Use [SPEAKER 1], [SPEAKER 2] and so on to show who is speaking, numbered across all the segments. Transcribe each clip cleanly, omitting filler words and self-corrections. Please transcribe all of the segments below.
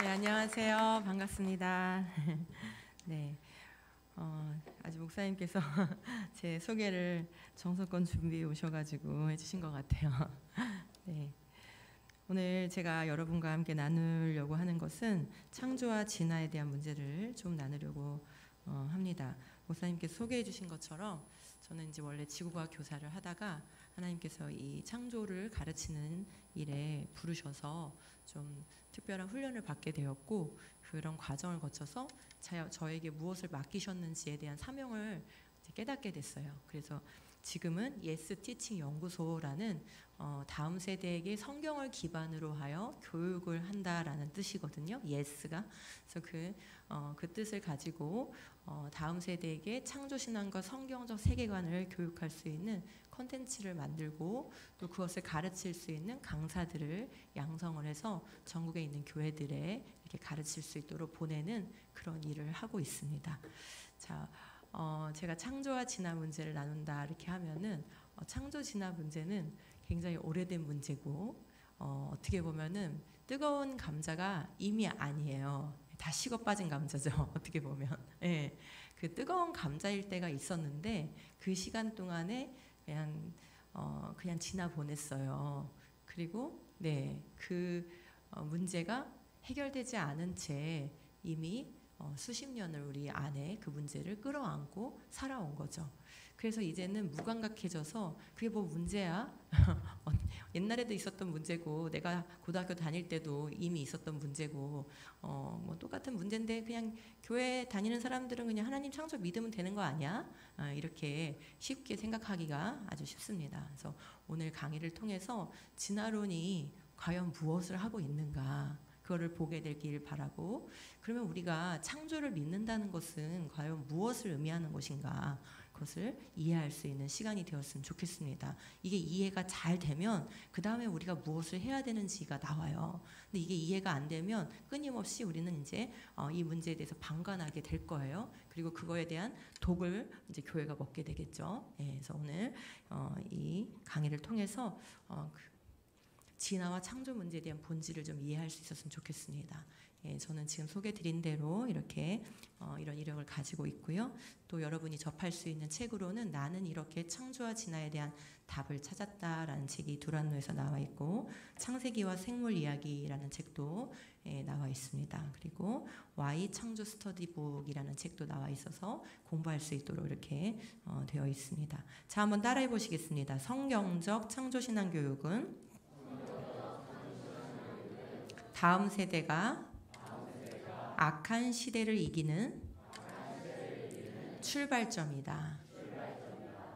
[SPEAKER 1] 네, 안녕하세요. 반갑습니다. 네, 아주 목사님께서 제 소개를 정성껏 준비해 오셔가지고 해주신 것 같아요. 네, 오늘 제가 여러분과 함께 나누려고 하는 것은 창조와 진화에 대한 문제를 좀 나누려고 합니다. 목사님께서 소개해 주신 것처럼 저는 이제 원래 지구과학 교사를 하다가 하나님께서 이 창조를 가르치는 일에 부르셔서 좀 특별한 훈련을 받게 되었고, 그런 과정을 거쳐서 저에게 무엇을 맡기셨는지에 대한 사명을 깨닫게 됐어요. 그래서 지금은 예스 티칭 연구소라는 다음 세대에게 성경을 기반으로 하여 교육을 한다라는 뜻이거든요. 예스가. 그래서 그 뜻을 가지고 다음 세대에게 창조신앙과 성경적 세계관을 교육할 수 있는 콘텐츠를 만들고, 또 그것을 가르칠 수 있는 강사들을 양성을 해서 전국에 있는 교회들에 이렇게 가르칠 수 있도록 보내는 그런 일을 하고 있습니다. 자, 제가 창조와 진화 문제를 나눈다 이렇게 하면은 창조 진화 문제는 굉장히 오래된 문제고, 어떻게 보면은 뜨거운 감자가 이미 아니에요. 다 식어 빠진 감자죠. 어떻게 보면. 네, 그 뜨거운 감자일 때가 있었는데 그 시간 동안에 그냥 지나 보냈어요. 그리고 네, 그 문제가 해결되지 않은 채 이미 수십 년을 우리 안에 그 문제를 끌어안고 살아온 거죠. 그래서 이제는 무감각해져서 그게 뭐 문제야? 옛날에도 있었던 문제고, 내가 고등학교 다닐 때도 이미 있었던 문제고, 뭐 똑같은 문제인데 그냥 교회 다니는 사람들은 그냥 하나님 창조 믿으면 되는 거 아니야? 이렇게 쉽게 생각하기가 아주 쉽습니다. 그래서 오늘 강의를 통해서 진화론이 과연 무엇을 하고 있는가, 그거를 보게 되길 바라고, 그러면 우리가 창조를 믿는다는 것은 과연 무엇을 의미하는 것인가, 그것을 이해할 수 있는 시간이 되었으면 좋겠습니다. 이게 이해가 잘 되면 그 다음에 우리가 무엇을 해야 되는지가 나와요. 근데 이게 이해가 안 되면 끊임없이 우리는 이제 이 문제에 대해서 방관하게 될 거예요. 그리고 그거에 대한 독을 이제 교회가 먹게 되겠죠. 예, 그래서 오늘 이 강의를 통해서 진화와 창조 문제에 대한 본질을 좀 이해할 수 있었으면 좋겠습니다. 예, 저는 지금 소개드린 대로 이렇게 이런 이력을 가지고 있고요. 또 여러분이 접할 수 있는 책으로는 나는 이렇게 창조와 진화에 대한 답을 찾았다라는 책이 두란노에서 나와 있고, 창세기와 생물 이야기라는 책도 나와 있습니다. 그리고 Y 창조 스터디북이라는 책도 나와 있어서 공부할 수 있도록 이렇게 되어 있습니다. 자, 한번 따라해 보시겠습니다. 성경적 창조신앙 교육은 다음 세대가 악한 시대를 이기는 출발점이다.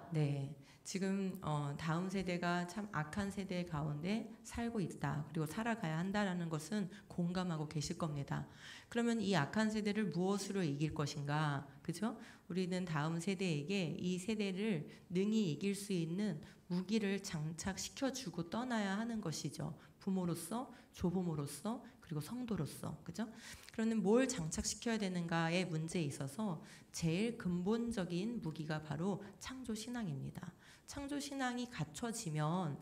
[SPEAKER 1] 네, 지금 다음 세대가 참 악한 세대 가운데 살고 있다, 그리고 살아가야 한다라는 것은 공감하고 계실 겁니다. 그러면 이 악한 세대를 무엇으로 이길 것인가, 그죠? 우리는 다음 세대에게 이 세대를 능히 이길 수 있는 무기를 장착시켜주고 떠나야 하는 것이죠. 부모로서, 조부모로서, 그리고 성도로서, 그죠? 그러면 뭘 장착시켜야 되는가의 문제에 있어서 제일 근본적인 무기가 바로 창조신앙입니다. 창조신앙이 갖춰지면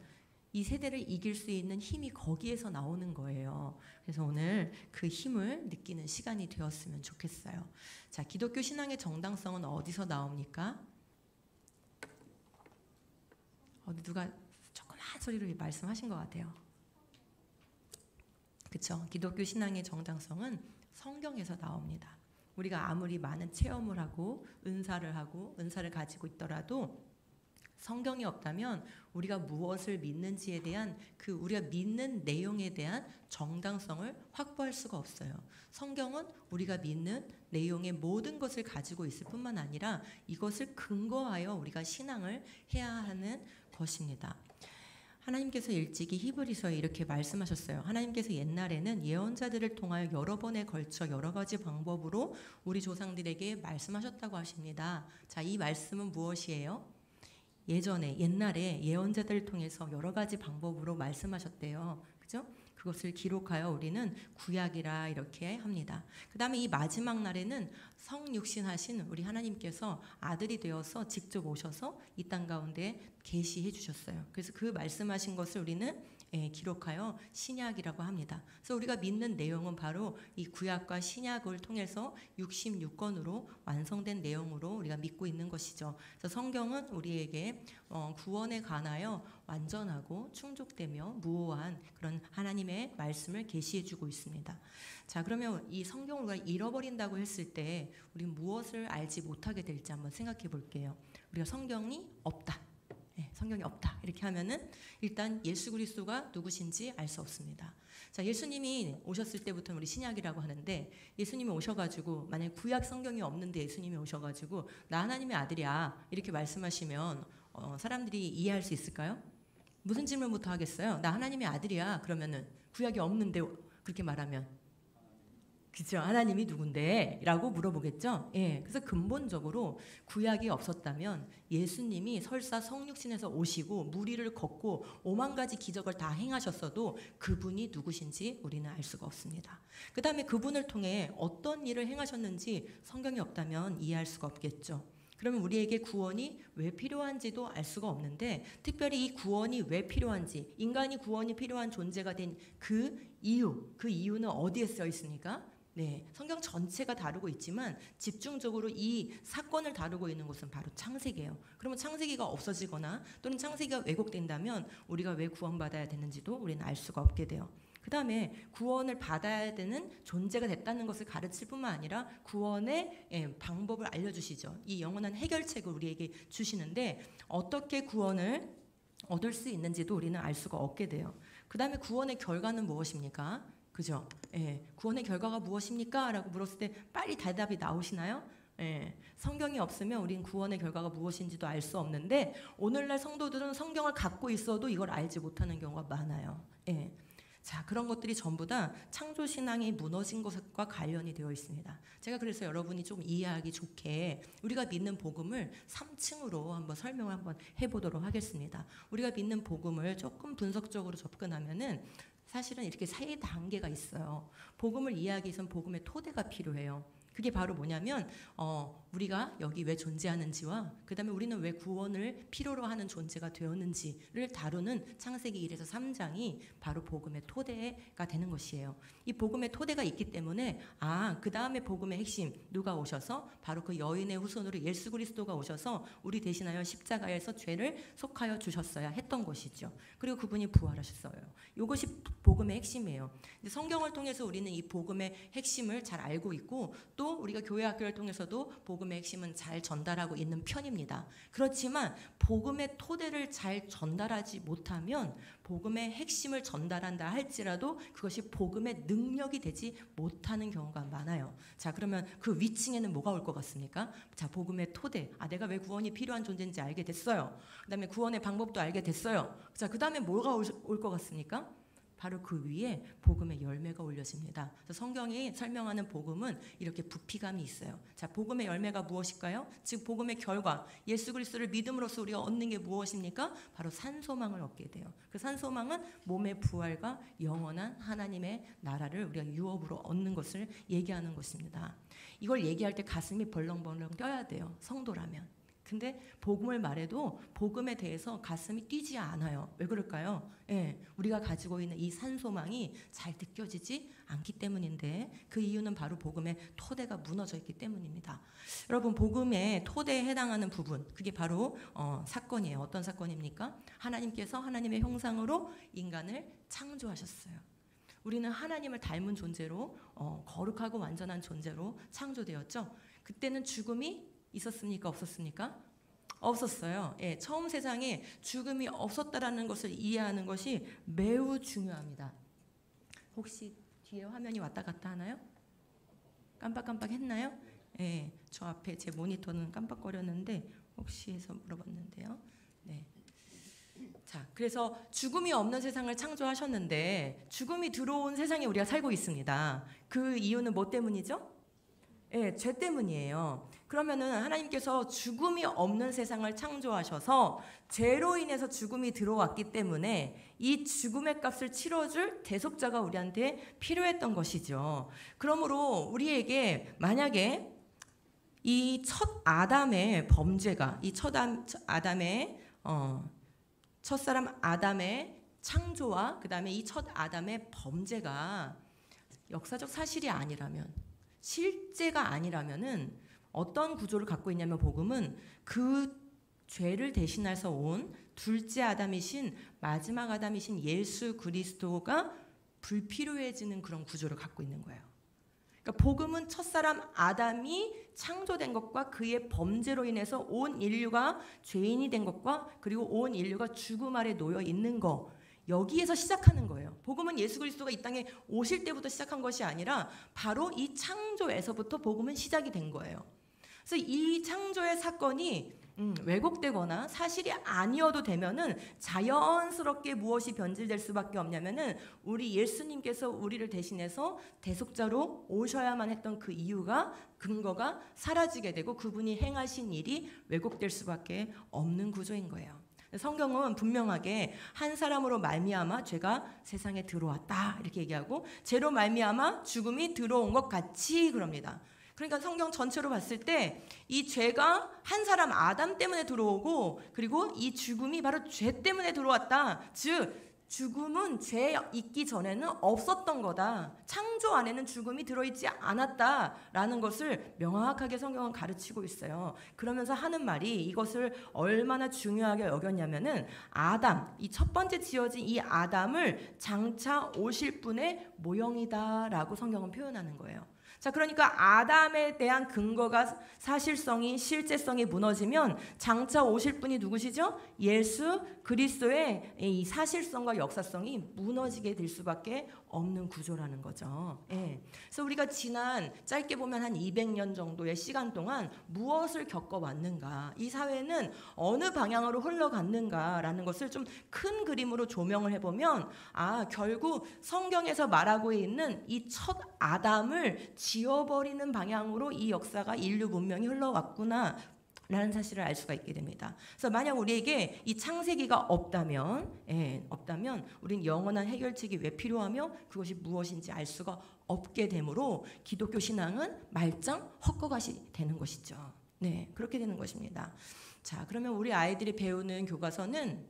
[SPEAKER 1] 이 세대를 이길 수 있는 힘이 거기에서 나오는 거예요. 그래서 오늘 그 힘을 느끼는 시간이 되었으면 좋겠어요. 자, 기독교 신앙의 정당성은 어디서 나옵니까? 누가 조그만 소리로 말씀하신 것 같아요. 그렇죠? 기독교 신앙의 정당성은 성경에서 나옵니다. 우리가 아무리 많은 체험을 하고 은사를 가지고 있더라도 성경이 없다면 우리가 무엇을 믿는지에 대한 우리가 믿는 내용에 대한 정당성을 확보할 수가 없어요. 성경은 우리가 믿는 내용의 모든 것을 가지고 있을 뿐만 아니라 이것을 근거하여 우리가 신앙을 해야 하는 것입니다. 하나님께서 일찍이 히브리서에 이렇게 말씀하셨어요. 하나님께서 옛날에는 예언자들을 통하여 여러 번에 걸쳐 여러 가지 방법으로 우리 조상들에게 말씀하셨다고 하십니다. 자, 이 말씀은 무엇이에요? 옛날에 예언자들을 통해서 여러 가지 방법으로 말씀하셨대요. 그죠? 그것을 기록하여 우리는 구약이라 이렇게 합니다. 그 다음에 이 마지막 날에는 성육신하신 우리 하나님께서 아들이 되어서 직접 오셔서 이 땅 가운데 계시해 주셨어요. 그래서 그 말씀하신 것을 우리는 기록하여 신약이라고 합니다. 그래서 우리가 믿는 내용은 바로 이 구약과 신약을 통해서 66권으로 완성된 내용으로 우리가 믿고 있는 것이죠. 그래서 성경은 우리에게 구원에 관하여 완전하고 충족되며 무오한 그런 하나님의 말씀을 계시해주고 있습니다. 자, 그러면 이 성경을 우리가 잃어버린다고 했을 때 우리 무엇을 알지 못하게 될지 한번 생각해 볼게요. 우리가 성경이 없다. 성경이 없다 이렇게 하면은 일단 예수 그리스도가 누구신지 알 수 없습니다. 자, 예수님이 오셨을 때부터 우리 신약이라고 하는데 예수님이 오셔가지고 만약에 구약 성경이 없는데 예수님이 오셔가지고 나 하나님의 아들이야 이렇게 말씀하시면 사람들이 이해할 수 있을까요? 무슨 질문부터 하겠어요? 나 하나님의 아들이야 그러면은 구약이 없는데 그렇게 말하면 그죠? 하나님이 누군데? 라고 물어보겠죠? 그래서 근본적으로 구약이 없었다면 예수님이 설사 성육신에서 오시고 무리를 걷고 5만 가지 기적을 다 행하셨어도 그분이 누구신지 우리는 알 수가 없습니다. 그 다음에 그분을 통해 어떤 일을 행하셨는지 성경이 없다면 이해할 수가 없겠죠. 그러면 우리에게 구원이 왜 필요한지도 알 수가 없는데 특별히 이 구원이 왜 필요한지 인간이 구원이 필요한 존재가 된 그 이유는 어디에 써 있습니까? 성경 전체가 다루고 있지만 집중적으로 이 사건을 다루고 있는 곳은 바로 창세기예요. 그러면 창세기가 없어지거나 또는 창세기가 왜곡된다면 우리가 왜 구원받아야 되는지도 우리는 알 수가 없게 돼요. 그 다음에 구원을 받아야 되는 존재가 됐다는 것을 가르칠 뿐만 아니라 구원의 방법을 알려주시죠. 이 영원한 해결책을 우리에게 주시는데 어떻게 구원을 얻을 수 있는지도 우리는 알 수가 없게 돼요. 그 다음에 구원의 결과는 무엇입니까? 그죠? 구원의 결과가 무엇입니까? 라고 물었을 때 빨리 대답이 나오시나요? 성경이 없으면 우린 구원의 결과가 무엇인지도 알 수 없는데 오늘날 성도들은 성경을 갖고 있어도 이걸 알지 못하는 경우가 많아요. 자, 그런 것들이 전부 다 창조신앙이 무너진 것과 관련이 되어 있습니다. 제가 그래서 여러분이 좀 이해하기 좋게 우리가 믿는 복음을 3층으로 한번 설명을 한번 해보도록 하겠습니다. 우리가 믿는 복음을 조금 분석적으로 접근하면은 사실은 이렇게 세 단계가 있어요. 복음을 이해하기 위해서는 복음의 토대가 필요해요. 그게 바로 뭐냐면 우리가 여기 왜 존재하는지와 그 다음에 우리는 왜 구원을 필요로 하는 존재가 되었는지를 다루는 창세기 1에서 3장이 바로 복음의 토대가 되는 것이에요. 이 복음의 토대가 있기 때문에 그 다음에 복음의 핵심 누가 오셔서 바로 그 여인의 후손으로 예수 그리스도가 오셔서 우리 대신하여 십자가에서 죄를 속하여 주셨어야 했던 것이죠. 그리고 그분이 부활하셨어요. 이것이 복음의 핵심이에요. 성경을 통해서 우리는 이 복음의 핵심을 잘 알고 있고 또 우리가 교회 학교를 통해서도 복음의 핵심은 잘 전달하고 있는 편입니다. 그렇지만 복음의 토대를 잘 전달하지 못하면 복음의 핵심을 전달한다 할지라도 그것이 복음의 능력이 되지 못하는 경우가 많아요. 자, 그러면 그 위층에는 뭐가 올 것 같습니까? 자, 복음의 토대. 내가 왜 구원이 필요한 존재인지 알게 됐어요. 그 다음에 구원의 방법도 알게 됐어요. 자, 그 다음에 뭐가 올 것 같습니까? 바로 그 위에 복음의 열매가 올려집니다. 그래서 성경이 설명하는 복음은 이렇게 부피감이 있어요. 자, 복음의 열매가 무엇일까요? 즉 복음의 결과, 예수 그리스도를 믿음으로써 우리가 얻는 게 무엇입니까? 바로 산소망을 얻게 돼요. 그 산소망은 몸의 부활과 영원한 하나님의 나라를 우리가 유업으로 얻는 것을 얘기하는 것입니다. 이걸 얘기할 때 가슴이 벌렁벌렁 뛰어야 돼요. 성도라면. 근데 복음을 말해도 복음에 대해서 가슴이 뛰지 않아요. 왜 그럴까요? 우리가 가지고 있는 이 산소망이 잘 느껴지지 않기 때문인데 그 이유는 바로 복음의 토대가 무너져 있기 때문입니다. 여러분, 복음의 토대에 해당하는 부분, 그게 바로 사건이에요. 어떤 사건입니까? 하나님께서 하나님의 형상으로 인간을 창조하셨어요. 우리는 하나님을 닮은 존재로 거룩하고 완전한 존재로 창조되었죠. 그때는 죽음이 있었습니까? 없었습니까? 없었어요. 처음 세상에 죽음이 없었다라는 것을 이해하는 것이 매우 중요합니다. 혹시 뒤에 화면이 왔다 갔다 하나요? 깜빡깜빡 했나요? 저 앞에 제 모니터는 깜빡거렸는데 혹시 해서 물어봤는데요. 자, 그래서 죽음이 없는 세상을 창조하셨는데 죽음이 들어온 세상에 우리가 살고 있습니다. 그 이유는 뭐 때문이죠? 죄 때문이에요. 그러면은 하나님께서 죽음이 없는 세상을 창조하셔서 죄로 인해서 죽음이 들어왔기 때문에 이 죽음의 값을 치러줄 대속자가 우리한테 필요했던 것이죠. 그러므로 우리에게 만약에 이 첫 아담의 범죄가, 이 첫사람 아담의 창조와 그 다음에 이 첫 아담의 범죄가 역사적 사실이 아니라면, 실제가 아니라면은 어떤 구조를 갖고 있냐면, 복음은 그 죄를 대신해서 온 둘째 아담이신, 마지막 아담이신 예수 그리스도가 불필요해지는 그런 구조를 갖고 있는 거예요. 그러니까 복음은 첫사람 아담이 창조된 것과 그의 범죄로 인해서 온 인류가 죄인이 된 것과 그리고 온 인류가 죽음 아래 놓여 있는 것, 여기에서 시작하는 거예요. 복음은 예수 그리스도가 이 땅에 오실 때부터 시작한 것이 아니라 바로 이 창조에서부터 복음은 시작이 된 거예요. 그래서 이 창조의 사건이 왜곡되거나 사실이 아니어도 되면은 자연스럽게 무엇이 변질될 수밖에 없냐면은 우리 예수님께서 우리를 대신해서 대속자로 오셔야만 했던 그 이유가, 근거가 사라지게 되고 그분이 행하신 일이 왜곡될 수밖에 없는 구조인 거예요. 성경은 분명하게 한 사람으로 말미암아 죄가 세상에 들어왔다 이렇게 얘기하고, 죄로 말미암아 죽음이 들어온 것 같이 그럽니다. 그러니까 성경 전체로 봤을 때 이 죄가 한 사람 아담 때문에 들어오고, 그리고 이 죽음이 바로 죄 때문에 들어왔다. 즉 죽음은 죄 있기 전에는 없었던 거다. 창조 안에는 죽음이 들어있지 않았다라는 것을 명확하게 성경은 가르치고 있어요. 그러면서 하는 말이 이것을 얼마나 중요하게 여겼냐면은, 아담, 이 첫 번째 지어진 이 아담을 장차 오실 분의 모형이다라고 성경은 표현하는 거예요. 자, 그러니까 아담에 대한 근거가, 사실성이, 실제성이 무너지면 장차 오실 분이 누구시죠? 예수 그리스도의 이 사실성과 역사성이 무너지게 될 수밖에 없는 구조라는 거죠. 예. 그래서 우리가 지난 짧게 보면 한 200년 정도의 시간 동안 무엇을 겪어왔는가, 이 사회는 어느 방향으로 흘러갔는가라는 것을 좀 큰 그림으로 조명을 해보면, 결국 성경에서 말하고 있는 이 첫 아담을 지워버리는 방향으로 이 역사가, 인류 문명이 흘러왔구나 라는 사실을 알 수가 있게 됩니다. 그래서 만약 우리에게 이 창세기가 없다면 우리는 영원한 해결책이 왜 필요하며 그것이 무엇인지 알 수가 없게 되므로 기독교 신앙은 말짱 헛것이 되는 것이죠. 네, 그렇게 되는 것입니다. 자, 그러면 우리 아이들이 배우는 교과서는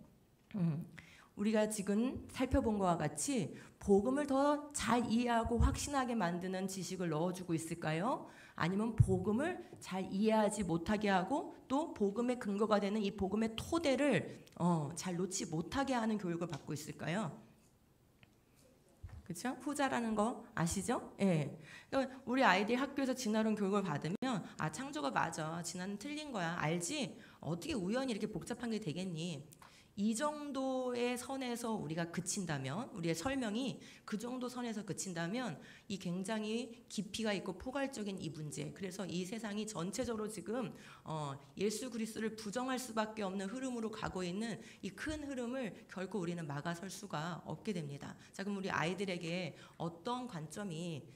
[SPEAKER 1] 우리가 지금 살펴본 것과 같이 복음을 더 잘 이해하고 확신하게 만드는 지식을 넣어주고 있을까요? 아니면 복음을 잘 이해하지 못하게 하고 또 복음의 근거가 되는 이 복음의 토대를 잘 놓지 못하게 하는 교육을 받고 있을까요? 그렇죠? 후자라는 거 아시죠? 예. 그러니까 우리 아이들이 학교에서 진화론 교육을 받으면, 창조가 맞아, 진화는 틀린 거야, 알지? 어떻게 우연히 이렇게 복잡한 게 되겠니? 이 정도의 선에서 우리가 그친다면, 우리의 설명이 그 정도 선에서 그친다면 이 굉장히 깊이가 있고 포괄적인 이 문제, 그래서 이 세상이 전체적으로 지금 예수 그리스도를 부정할 수밖에 없는 흐름으로 가고 있는 이 큰 흐름을 결코 우리는 막아설 수가 없게 됩니다. 자, 그럼 우리 아이들에게 어떤 관점이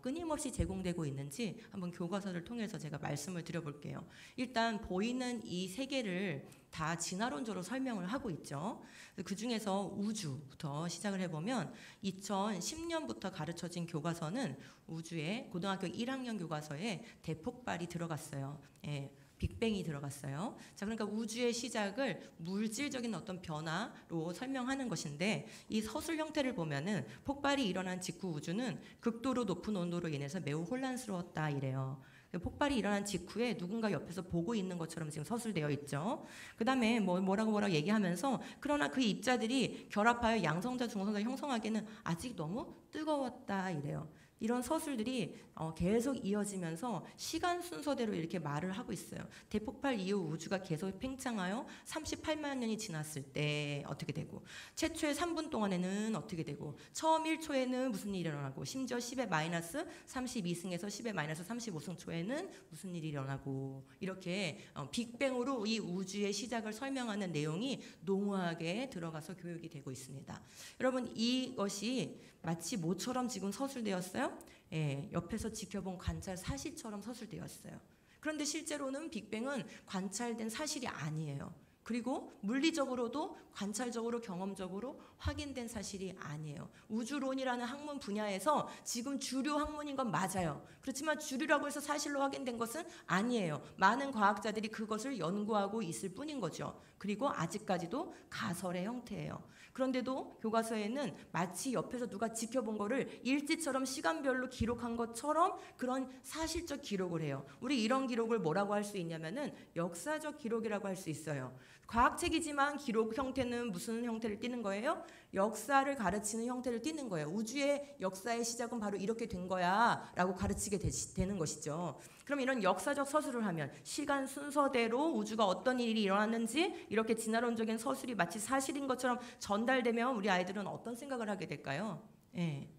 [SPEAKER 1] 끊임없이 제공되고 있는지 한번 교과서를 통해서 제가 말씀을 드려볼게요. 일단 보이는 이 세계를 다 진화론적으로 설명을 하고 있죠. 그 중에서 우주부터 시작을 해보면 2010년부터 가르쳐진 교과서는 우주에 고등학교 1학년 교과서에 대폭발이 들어갔어요. 예, 빅뱅이 들어갔어요. 자, 그러니까 우주의 시작을 물질적인 어떤 변화로 설명하는 것인데, 이 서술 형태를 보면은 폭발이 일어난 직후 우주는 극도로 높은 온도로 인해서 매우 혼란스러웠다 이래요. 폭발이 일어난 직후에 누군가 옆에서 보고 있는 것처럼 지금 서술되어 있죠. 그 다음에 뭐라고 얘기하면서, 그러나 그 입자들이 결합하여 양성자, 중성자를 형성하기에는 아직 너무 뜨거웠다 이래요. 이런 서술들이 계속 이어지면서 시간 순서대로 이렇게 말을 하고 있어요. 대폭발 이후 우주가 계속 팽창하여 38만 년이 지났을 때 어떻게 되고, 최초의 3분 동안에는 어떻게 되고, 처음 1초에는 무슨 일이 일어나고, 심지어 10의 마이너스 32승에서 10의 마이너스 35승 초에는 무슨 일이 일어나고, 이렇게 빅뱅으로 이 우주의 시작을 설명하는 내용이 농후하게 들어가서 교육이 되고 있습니다. 여러분, 이것이 마치 뭐처럼 지금 서술되었어요? 예, 옆에서 지켜본 관찰 사실처럼 서술되었어요. 그런데 실제로는 빅뱅은 관찰된 사실이 아니에요.
[SPEAKER 2] 그리고 물리적으로도 관찰적으로 경험적으로 확인된 사실이 아니에요. 우주론이라는 학문 분야에서 지금 주류 학문인 건 맞아요. 그렇지만 주류라고 해서 사실로 확인된 것은 아니에요. 많은 과학자들이 그것을 연구하고 있을 뿐인 거죠. 그리고 아직까지도 가설의 형태예요. 그런데도 교과서에는 마치 옆에서 누가 지켜본 거를 일지처럼 시간별로 기록한 것처럼 그런 사실적 기록을 해요. 우리 이런 기록을 뭐라고 할 수 있냐면은 역사적 기록이라고 할 수 있어요. 과학책이지만 기록 형태는 무슨 형태를 띠는 거예요? 역사를 가르치는 형태를 띠는 거예요. 우주의 역사의 시작은 바로 이렇게 된 거야 라고 가르치게 되는 것이죠. 그럼 이런 역사적 서술을 하면 시간 순서대로 우주가 어떤 일이 일어났는지 이렇게 진화론적인 서술이 마치 사실인 것처럼 전달되면 우리 아이들은 어떤 생각을 하게 될까요? 예.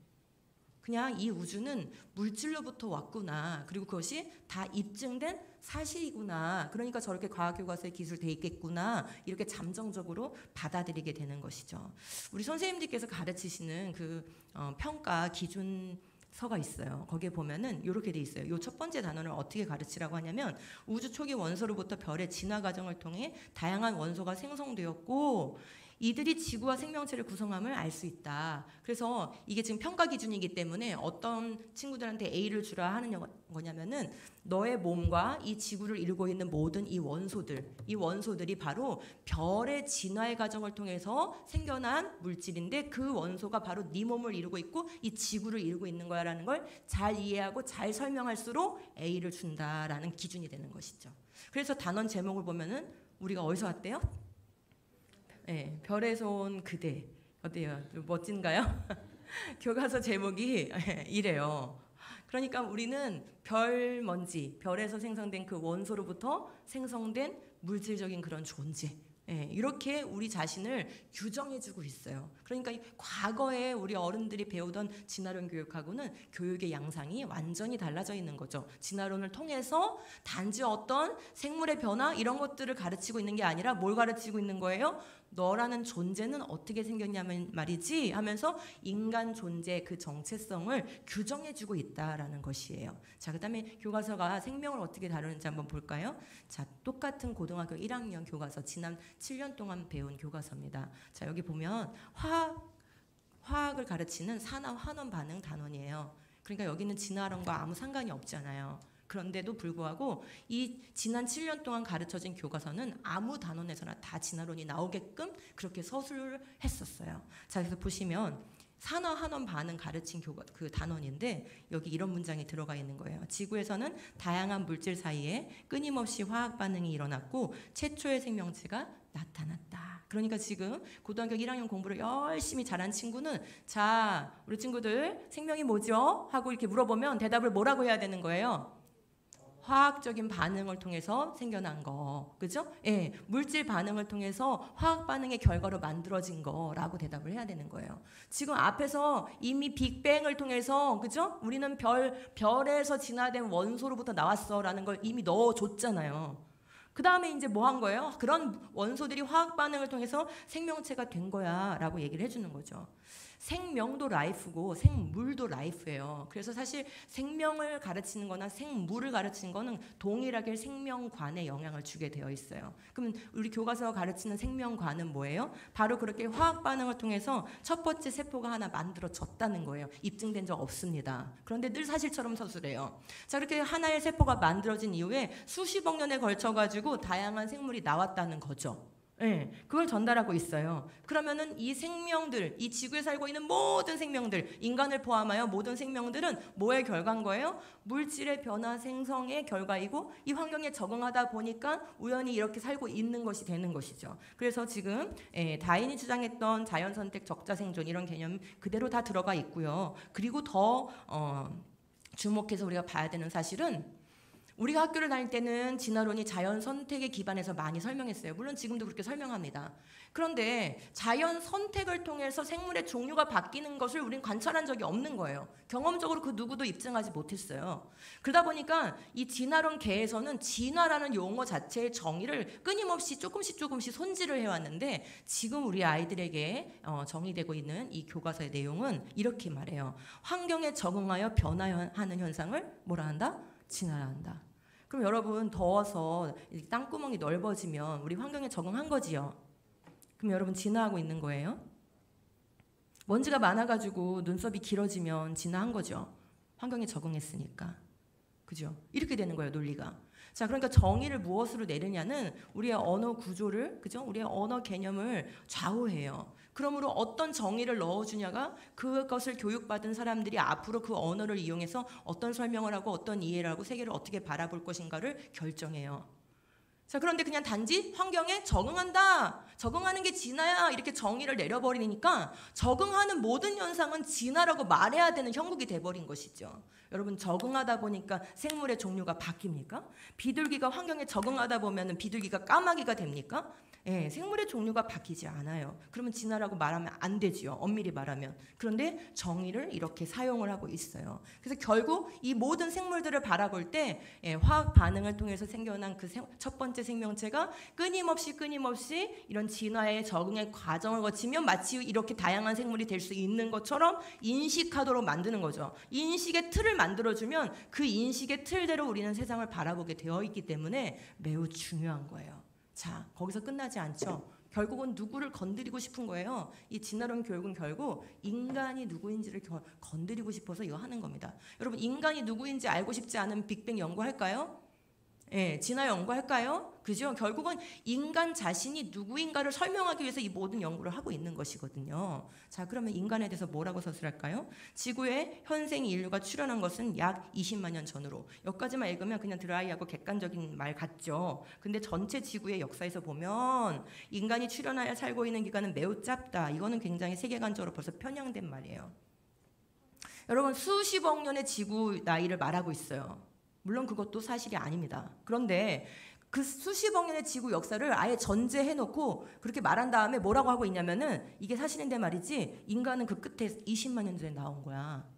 [SPEAKER 2] 그냥 이 우주는 물질로부터 왔구나. 그리고 그것이 다 입증된 사실이구나. 그러니까 저렇게 과학교과서에 기술돼 있겠구나. 이렇게 잠정적으로 받아들이게 되는 것이죠. 우리 선생님들께서 가르치시는 그 평가 기준서가 있어요. 거기에 보면은 이렇게 돼 있어요. 이 첫 번째 단원을 어떻게 가르치라고 하냐면 우주 초기 원소로부터 별의 진화 과정을 통해 다양한 원소가 생성되었고 이들이 지구와 생명체를 구성함을 알 수 있다. 그래서 이게 지금 평가 기준이기 때문에 어떤 친구들한테 A를 주라 하는 거냐면은 너의 몸과 이 지구를 이루고 있는 모든 이 원소들이 바로 별의 진화의 과정을 통해서 생겨난 물질인데 그 원소가 바로 네 몸을 이루고 있고 이 지구를 이루고 있는 거야라는 걸 잘 이해하고 잘 설명할수록 A를 준다라는 기준이 되는 것이죠. 그래서 단원 제목을 보면은 우리가 어디서 왔대요? 네, 별에서 온 그대. 어때요? 멋진가요? 교과서 제목이 이래요. 그러니까 우리는 별 먼지, 별에서 생성된 그 원소로부터 생성된 물질적인 그런 존재. 이렇게 우리 자신을 규정해주고 있어요. 그러니까 과거에 우리 어른들이 배우던 진화론 교육하고는 교육의 양상이 완전히 달라져 있는 거죠. 진화론을 통해서 단지 어떤 생물의 변화 이런 것들을 가르치고 있는 게 아니라 뭘 가르치고 있는 거예요? 너라는 존재는 어떻게 생겼냐면 말이지 하면서 인간 존재 그 정체성을 규정해주고 있다라는 것이에요. 자, 그다음에 교과서가 생명을 어떻게 다루는지 한번 볼까요? 자, 똑같은 고등학교 1학년 교과서 지난 7년 동안 배운 교과서입니다. 자, 여기 보면 화학을 가르치는 산화 환원 반응 단원이에요. 그러니까 여기는 진화론과 아무 상관이 없잖아요. 그런데도 불구하고 이 지난 7년 동안 가르쳐진 교과서는 아무 단원에서나 다 진화론이 나오게끔 그렇게 서술을 했었어요. 자, 그래서 보시면 산화 환원 반응 가르친 그 단원인데 여기 이런 문장이 들어가 있는 거예요. 지구에서는 다양한 물질 사이에 끊임없이 화학 반응이 일어났고 최초의 생명체가 나타났다. 그러니까 지금 고등학교 1학년 공부를 열심히 잘한 친구는 자, 우리 친구들 생명이 뭐죠? 하고 이렇게 물어보면 대답을 뭐라고 해야 되는 거예요? 화학적인 반응을 통해서 생겨난 거, 그죠? 예, 물질 반응을 통해서 화학 반응의 결과로 만들어진 거라고 대답을 해야 되는 거예요. 지금 앞에서 이미 빅뱅을 통해서, 그죠? 우리는 별에서 진화된 원소로부터 나왔어라는 걸 이미 넣어줬잖아요. 그 다음에 이제 뭐 한 거예요? 그런 원소들이 화학 반응을 통해서 생명체가 된 거야라고 얘기를 해주는 거죠. 생명도 라이프고 생물도 라이프예요. 그래서 사실 생명을 가르치는 거나 생물을 가르치는 거는 동일하게 생명관에 영향을 주게 되어 있어요. 그럼 우리 교과서가 가르치는 생명관은 뭐예요? 바로 그렇게 화학 반응을 통해서 첫 번째 세포가 하나 만들어졌다는 거예요. 입증된 적 없습니다. 그런데 늘 사실처럼 서술해요. 자, 이렇게 하나의 세포가 만들어진 이후에 수십억 년에 걸쳐가지고 다양한 생물이 나왔다는 거죠. 네, 그걸 전달하고 있어요. 그러면은 이 생명들, 이 지구에 살고 있는 모든 생명들, 인간을 포함하여 모든 생명들은 뭐의 결과인 거예요? 물질의 변화 생성의 결과이고 이 환경에 적응하다 보니까 우연히 이렇게 살고 있는 것이 되는 것이죠. 그래서 지금 다윈이 주장했던 자연선택 적자생존 이런 개념 그대로 다 들어가 있고요. 그리고 더 주목해서 우리가 봐야 되는 사실은 우리가 학교를 다닐 때는 진화론이 자연 선택에 기반해서 많이 설명했어요. 물론 지금도 그렇게 설명합니다. 그런데 자연 선택을 통해서 생물의 종류가 바뀌는 것을 우리는 관찰한 적이 없는 거예요. 경험적으로 그 누구도 입증하지 못했어요. 그러다 보니까 이 진화론계에서는 진화라는 용어 자체의 정의를 끊임없이 조금씩 손질을 해왔는데 지금 우리 아이들에게 정의되고 있는 이 교과서의 내용은 이렇게 말해요. 환경에 적응하여 변화하는 현상을 뭐라 한다? 진화한다. 그럼 여러분 더워서 땅구멍이 넓어지면 우리 환경에 적응한 거지요. 그럼 여러분 진화하고 있는 거예요? 먼지가 많아가지고 눈썹이 길어지면 진화한 거죠. 환경에 적응했으니까. 그죠? 이렇게 되는 거예요, 논리가. 자, 그러니까 정의를 무엇으로 내리냐는 우리의 언어 구조를, 그죠? 우리의 언어 개념을 좌우해요. 그러므로 어떤 정의를 넣어주냐가 그것을 교육받은 사람들이 앞으로 그 언어를 이용해서 어떤 설명을 하고 어떤 이해를 하고 세계를 어떻게 바라볼 것인가를 결정해요. 자, 그런데 그냥 단지 환경에 적응한다, 적응하는 게 진화야, 이렇게 정의를 내려버리니까 적응하는 모든 현상은 진화라고 말해야 되는 형국이 돼버린 것이죠. 여러분, 적응하다 보니까 생물의 종류가 바뀝니까? 비둘기가 환경에 적응하다 보면 비둘기가 까마귀가 됩니까? 예, 생물의 종류가 바뀌지 않아요. 그러면 진화라고 말하면 안 되지요, 엄밀히 말하면. 그런데 정의를 이렇게 사용을 하고 있어요. 그래서 결국 이 모든 생물들을 바라볼 때 화학 반응을 통해서 생겨난 그 첫 번째 생명체가 끊임없이 이런 진화의 적응의 과정을 거치면 마치 이렇게 다양한 생물이 될 수 있는 것처럼 인식하도록 만드는 거죠. 인식의 틀을 만들어주면 그 인식의 틀대로 우리는 세상을 바라보게 되어 있기 때문에 매우 중요한 거예요. 자, 거기서 끝나지 않죠. 결국은 누구를 건드리고 싶은 거예요. 이 진화론 교육은 결국 인간이 누구인지를 건드리고 싶어서 이거 하는 겁니다. 여러분, 인간이 누구인지 알고 싶지 않으면 빅뱅 연구할까요? 예, 진화 연구할까요? 그죠? 결국은 인간 자신이 누구인가를 설명하기 위해서 이 모든 연구를 하고 있는 것이거든요. 자, 그러면 인간에 대해서 뭐라고 서술할까요? 지구에 현생 인류가 출현한 것은 약 20만 년 전으로. 여기까지만 읽으면 그냥 드라이하고 객관적인 말 같죠. 근데 전체 지구의 역사에서 보면 인간이 출현하여 살고 있는 기간은 매우 짧다. 이거는 굉장히 세계관적으로 벌써 편향된 말이에요. 여러분, 수십억 년의 지구 나이를 말하고 있어요. 물론 그것도 사실이 아닙니다. 그런데 그 수십억 년의 지구 역사를 아예 전제해놓고 그렇게 말한 다음에 뭐라고 하고 있냐면은 이게 사실인데 말이지, 인간은 그 끝에 20만 년 전에 나온 거야.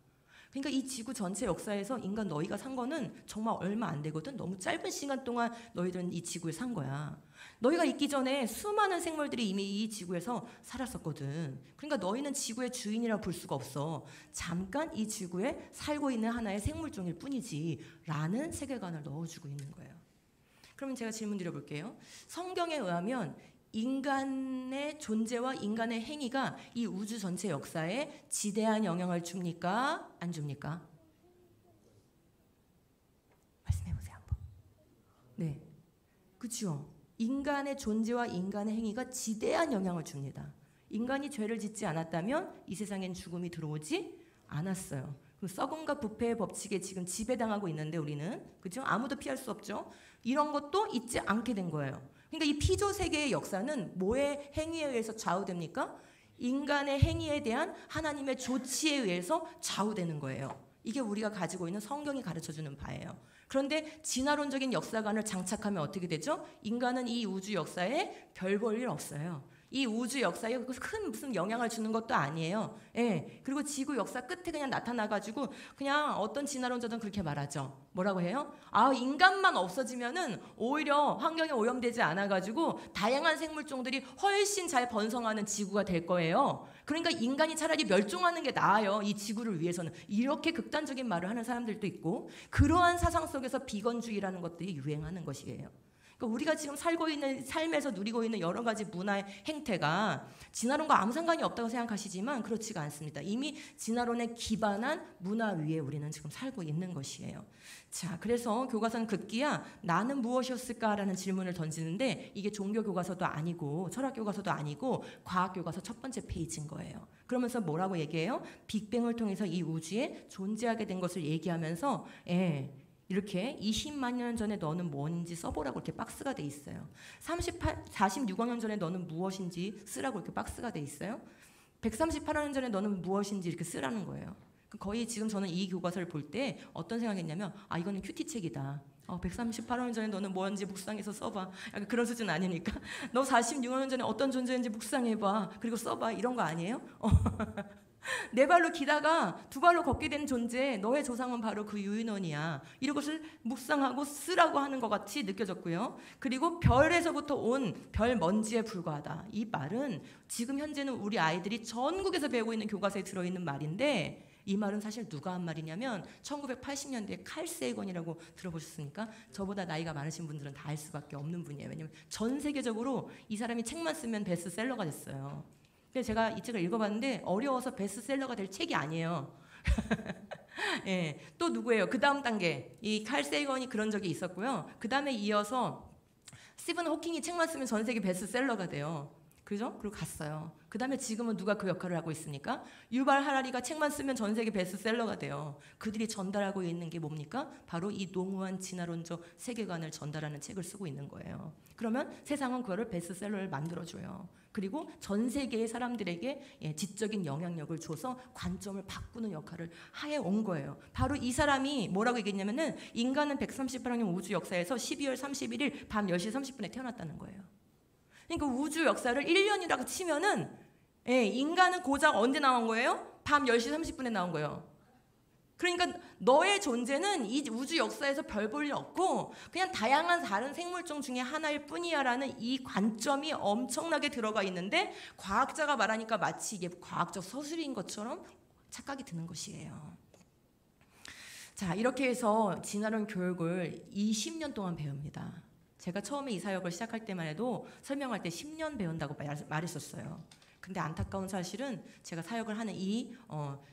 [SPEAKER 2] 그러니까 이 지구 전체 역사에서 인간 너희가 산 거는 정말 얼마 안 되거든. 너무 짧은 시간 동안 너희들은 이 지구에 산 거야. 너희가 있기 전에 수많은 생물들이 이미 이 지구에서 살았었거든. 그러니까 너희는 지구의 주인이라고 볼 수가 없어. 잠깐 이 지구에 살고 있는 하나의 생물종일 뿐이지 라는 세계관을 넣어주고 있는 거예요. 그러면 제가 질문 드려볼게요. 성경에 의하면 인간의 존재와 인간의 행위가 이 우주 전체 역사에 지대한 영향을 줍니까? 안 줍니까? 말씀해보세요 한번. 네, 그렇죠. 인간의 존재와 인간의 행위가 지대한 영향을 줍니다. 인간이 죄를 짓지 않았다면 이 세상엔 죽음이 들어오지 않았어요. 그 썩음과 부패의 법칙에 지금 지배당하고 있는데 우리는, 그렇죠? 아무도 피할 수 없죠. 이런 것도 잊지 않게 된 거예요. 그러니까 이 피조 세계의 역사는 뭐의 행위에 의해서 좌우됩니까? 인간의 행위에 대한 하나님의 조치에 의해서 좌우되는 거예요. 이게 우리가 가지고 있는 성경이 가르쳐주는 바예요. 그런데 진화론적인 역사관을 장착하면 어떻게 되죠? 인간은 이 우주 역사에 별 볼 일 없어요. 이 우주 역사에 큰 무슨 영향을 주는 것도 아니에요. 예. 그리고 지구 역사 끝에 그냥 나타나가지고 그냥 어떤 진화론자들은 그렇게 말하죠. 뭐라고 해요? 아, 인간만 없어지면은 오히려 환경에 오염되지 않아가지고 다양한 생물종들이 훨씬 잘 번성하는 지구가 될 거예요. 그러니까 인간이 차라리 멸종하는 게 나아요. 이 지구를 위해서는. 이렇게 극단적인 말을 하는 사람들도 있고, 그러한 사상 속에서 비건주의라는 것들이 유행하는 것이에요. 그러니까 우리가 지금 살고 있는 삶에서 누리고 있는 여러 가지 문화의 행태가 진화론과 아무 상관이 없다고 생각하시지만 그렇지가 않습니다. 이미 진화론에 기반한 문화 위에 우리는 지금 살고 있는 것이에요. 자, 그래서 교과서는 급기야 나는 무엇이었을까라는 질문을 던지는데 이게 종교 교과서도 아니고 철학 교과서도 아니고 과학 교과서 첫 번째 페이지인 거예요. 그러면서 뭐라고 얘기해요? 빅뱅을 통해서 이 우주에 존재하게 된 것을 얘기하면서 이렇게 20만 년 전에 너는 뭔지 써보라고 이렇게 박스가 돼 있어요. 46억 년 전에 너는 무엇인지 쓰라고 이렇게 박스가 돼 있어요. 138억 년 전에 너는 무엇인지 이렇게 쓰라는 거예요. 거의 지금 저는 이 교과서를 볼 때 어떤 생각했냐면, 아, 이거는 큐티책이다. 138억 년 전에 너는 뭔지 묵상해서 써봐. 약간 그런 수준 아니니까. 너 46억 년 전에 어떤 존재인지 묵상해봐. 그리고 써봐. 이런 거 아니에요? 네 발로 기다가 두 발로 걷게 된 존재, 너의 조상은 바로 그 유인원이야. 이런 것을 묵상하고 쓰라고 하는 것 같이 느껴졌고요. 그리고 별에서부터 온 별 먼지에 불과하다. 이 말은 지금 현재는 우리 아이들이 전국에서 배우고 있는 교과서에 들어있는 말인데, 이 말은 사실 누가 한 말이냐면 1980년대에 칼 세이건이라고 들어보셨습니까? 저보다 나이가 많으신 분들은 다 알 수밖에 없는 분이에요. 왜냐면 전 세계적으로 이 사람이 책만 쓰면 베스트셀러가 됐어요. 근데 제가 이 책을 읽어봤는데 어려워서 베스트셀러가 될 책이 아니에요. 예, 또 누구예요? 그 다음 단계 이 칼 세이건이 그런 적이 있었고요. 그 다음에 이어서 스티븐 호킹이 책만 쓰면 전 세계 베스트셀러가 돼요. 그죠? 그리고 갔어요. 그 다음에 지금은 누가 그 역할을 하고 있습니까? 유발 하라리가 책만 쓰면 전 세계 베스트셀러가 돼요. 그들이 전달하고 있는 게 뭡니까? 바로 이 농후한 진화론적 세계관을 전달하는 책을 쓰고 있는 거예요. 그러면 세상은 그거를 베스트셀러를 만들어줘요. 그리고 전 세계의 사람들에게 지적인 영향력을 줘서 관점을 바꾸는 역할을 해온 거예요. 바로 이 사람이 뭐라고 얘기했냐면은 인간은 138년 우주 역사에서 12월 31일 밤 10시 30분에 태어났다는 거예요. 그러니까 우주 역사를 1년이라고 치면은 인간은 고작 언제 나온 거예요? 밤 10시 30분에 나온 거예요. 그러니까 너의 존재는 이 우주 역사에서 별 볼 일 없고 그냥 다양한 다른 생물종 중에 하나일 뿐이야라는 이 관점이 엄청나게 들어가 있는데 과학자가 말하니까 마치 이게 과학적 서술인 것처럼 착각이 드는 것이에요. 자, 이렇게 해서 진화론 교육을 20년 동안 배웁니다. 제가 처음에 이 사역을 시작할 때만 해도 설명할 때 10년 배운다고 말했었어요. 근데 안타까운 사실은 제가 사역을 하는 이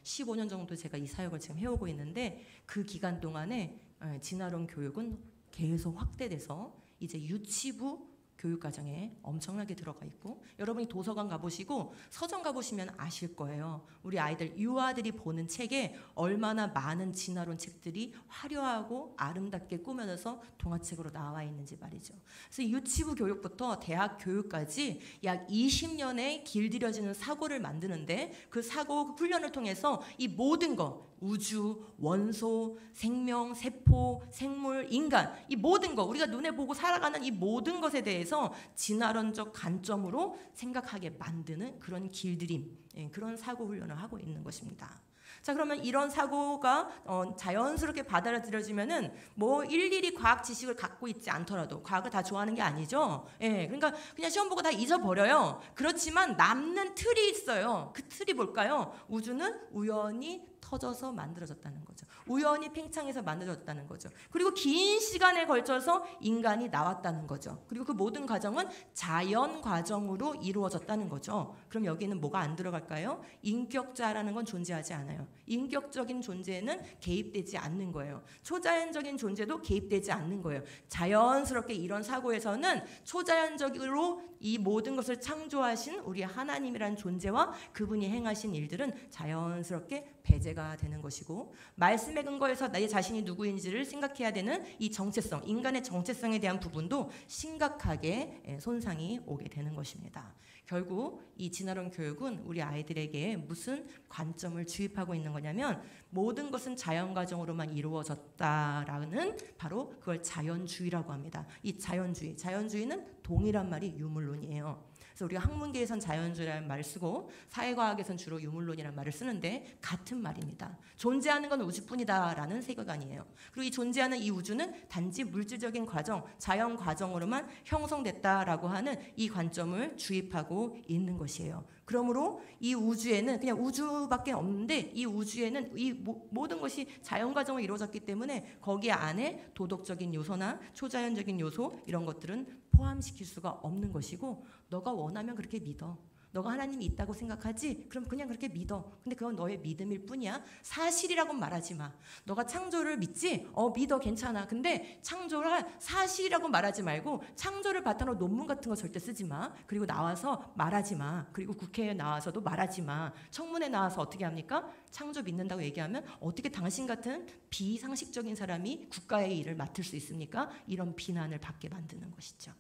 [SPEAKER 2] 15년 정도 제가 이 사역을 지금 해오고 있는데 그 기간 동안에 진화론 교육은 계속 확대돼서 이제 유치부 교육과정에 엄청나게 들어가 있고 여러분이 도서관 가보시고 서점 가보시면 아실 거예요. 우리 아이들 유아들이 보는 책에 얼마나 많은 진화론 책들이 화려하고 아름답게 꾸며져서 동화책으로 나와 있는지 말이죠. 그래서 유치부 교육부터 대학 교육까지 약 20년의 길들여지는 사고를 만드는데 그 사고 훈련을 통해서 이 모든 것 우주, 원소, 생명, 세포, 생물, 인간 이 모든 것 우리가 눈에 보고 살아가는 이 모든 것에 대해서 진화론적 관점으로 생각하게 만드는 그런 길들임 그런 사고 훈련을 하고 있는 것입니다. 자, 그러면 이런 사고가 자연스럽게 받아들여지면은 뭐 일일이 과학 지식을 갖고 있지 않더라도 과학을 다 좋아하는 게 아니죠. 그러니까 그냥 시험 보고 다 잊어버려요. 그렇지만 남는 틀이 있어요. 그 틀이 뭘까요? 우주는 우연히 터져서 만들어졌다는 거죠. 우연히 팽창해서 만들어졌다는 거죠. 그리고 긴 시간에 걸쳐서 인간이 나왔다는 거죠. 그리고 그 모든 과정은 자연 과정으로 이루어졌다는 거죠. 그럼 여기는 뭐가 안 들어갈까요? 인격자라는 건 존재하지 않아요. 인격적인 존재는 개입되지 않는 거예요. 초자연적인 존재도 개입되지 않는 거예요. 자연스럽게 이런 사고에서는 초자연적으로 이 모든 것을 창조하신 우리 하나님이라는 존재와 그분이 행하신 일들은 자연스럽게 배제가 되는 것이고 말씀의 근거에서 나의 자신이 누구인지를 생각해야 되는 이 정체성, 인간의 정체성에 대한 부분도 심각하게 손상이 오게 되는 것입니다. 결국 이 진화론 교육은 우리 아이들에게 무슨 관점을 주입하고 있는 거냐면 모든 것은 자연 과정으로만 이루어졌다라는 바로 그걸 자연주의라고 합니다. 이 자연주의는 동일한 말이 유물론이에요. 그래서 우리가 학문계에선 자연주의라는 말을 쓰고 사회과학에선 주로 유물론이라는 말을 쓰는데 같은 말입니다. 존재하는 건 우주뿐이다라는 세계관이에요. 그리고 이 존재하는 이 우주는 단지 물질적인 과정, 자연 과정으로만 형성됐다라고 하는 이 관점을 주입하고 있는 것이에요. 그러므로 이 우주에는 그냥 우주밖에 없는데 이 우주에는 이 모든 것이 자연 과정으로 이루어졌기 때문에 거기 안에 도덕적인 요소나 초자연적인 요소 이런 것들은 포함시킬 수가 없는 것이고 너가 원하면 그렇게 믿어. 너가 하나님이 있다고 생각하지? 그럼 그냥 그렇게 믿어. 근데 그건 너의 믿음일 뿐이야. 사실이라고는 말하지 마. 너가 창조를 믿지? 믿어, 괜찮아. 근데 창조를 사실이라고 말하지 말고 창조를 바탕으로 논문 같은 거 절대 쓰지 마. 그리고 나와서 말하지 마. 그리고 국회에 나와서도 말하지 마. 청문회 나와서 어떻게 합니까? 창조 믿는다고 얘기하면 어떻게 당신 같은 비상식적인 사람이 국가의 일을 맡을 수 있습니까? 이런 비난을 받게 만드는 것이죠.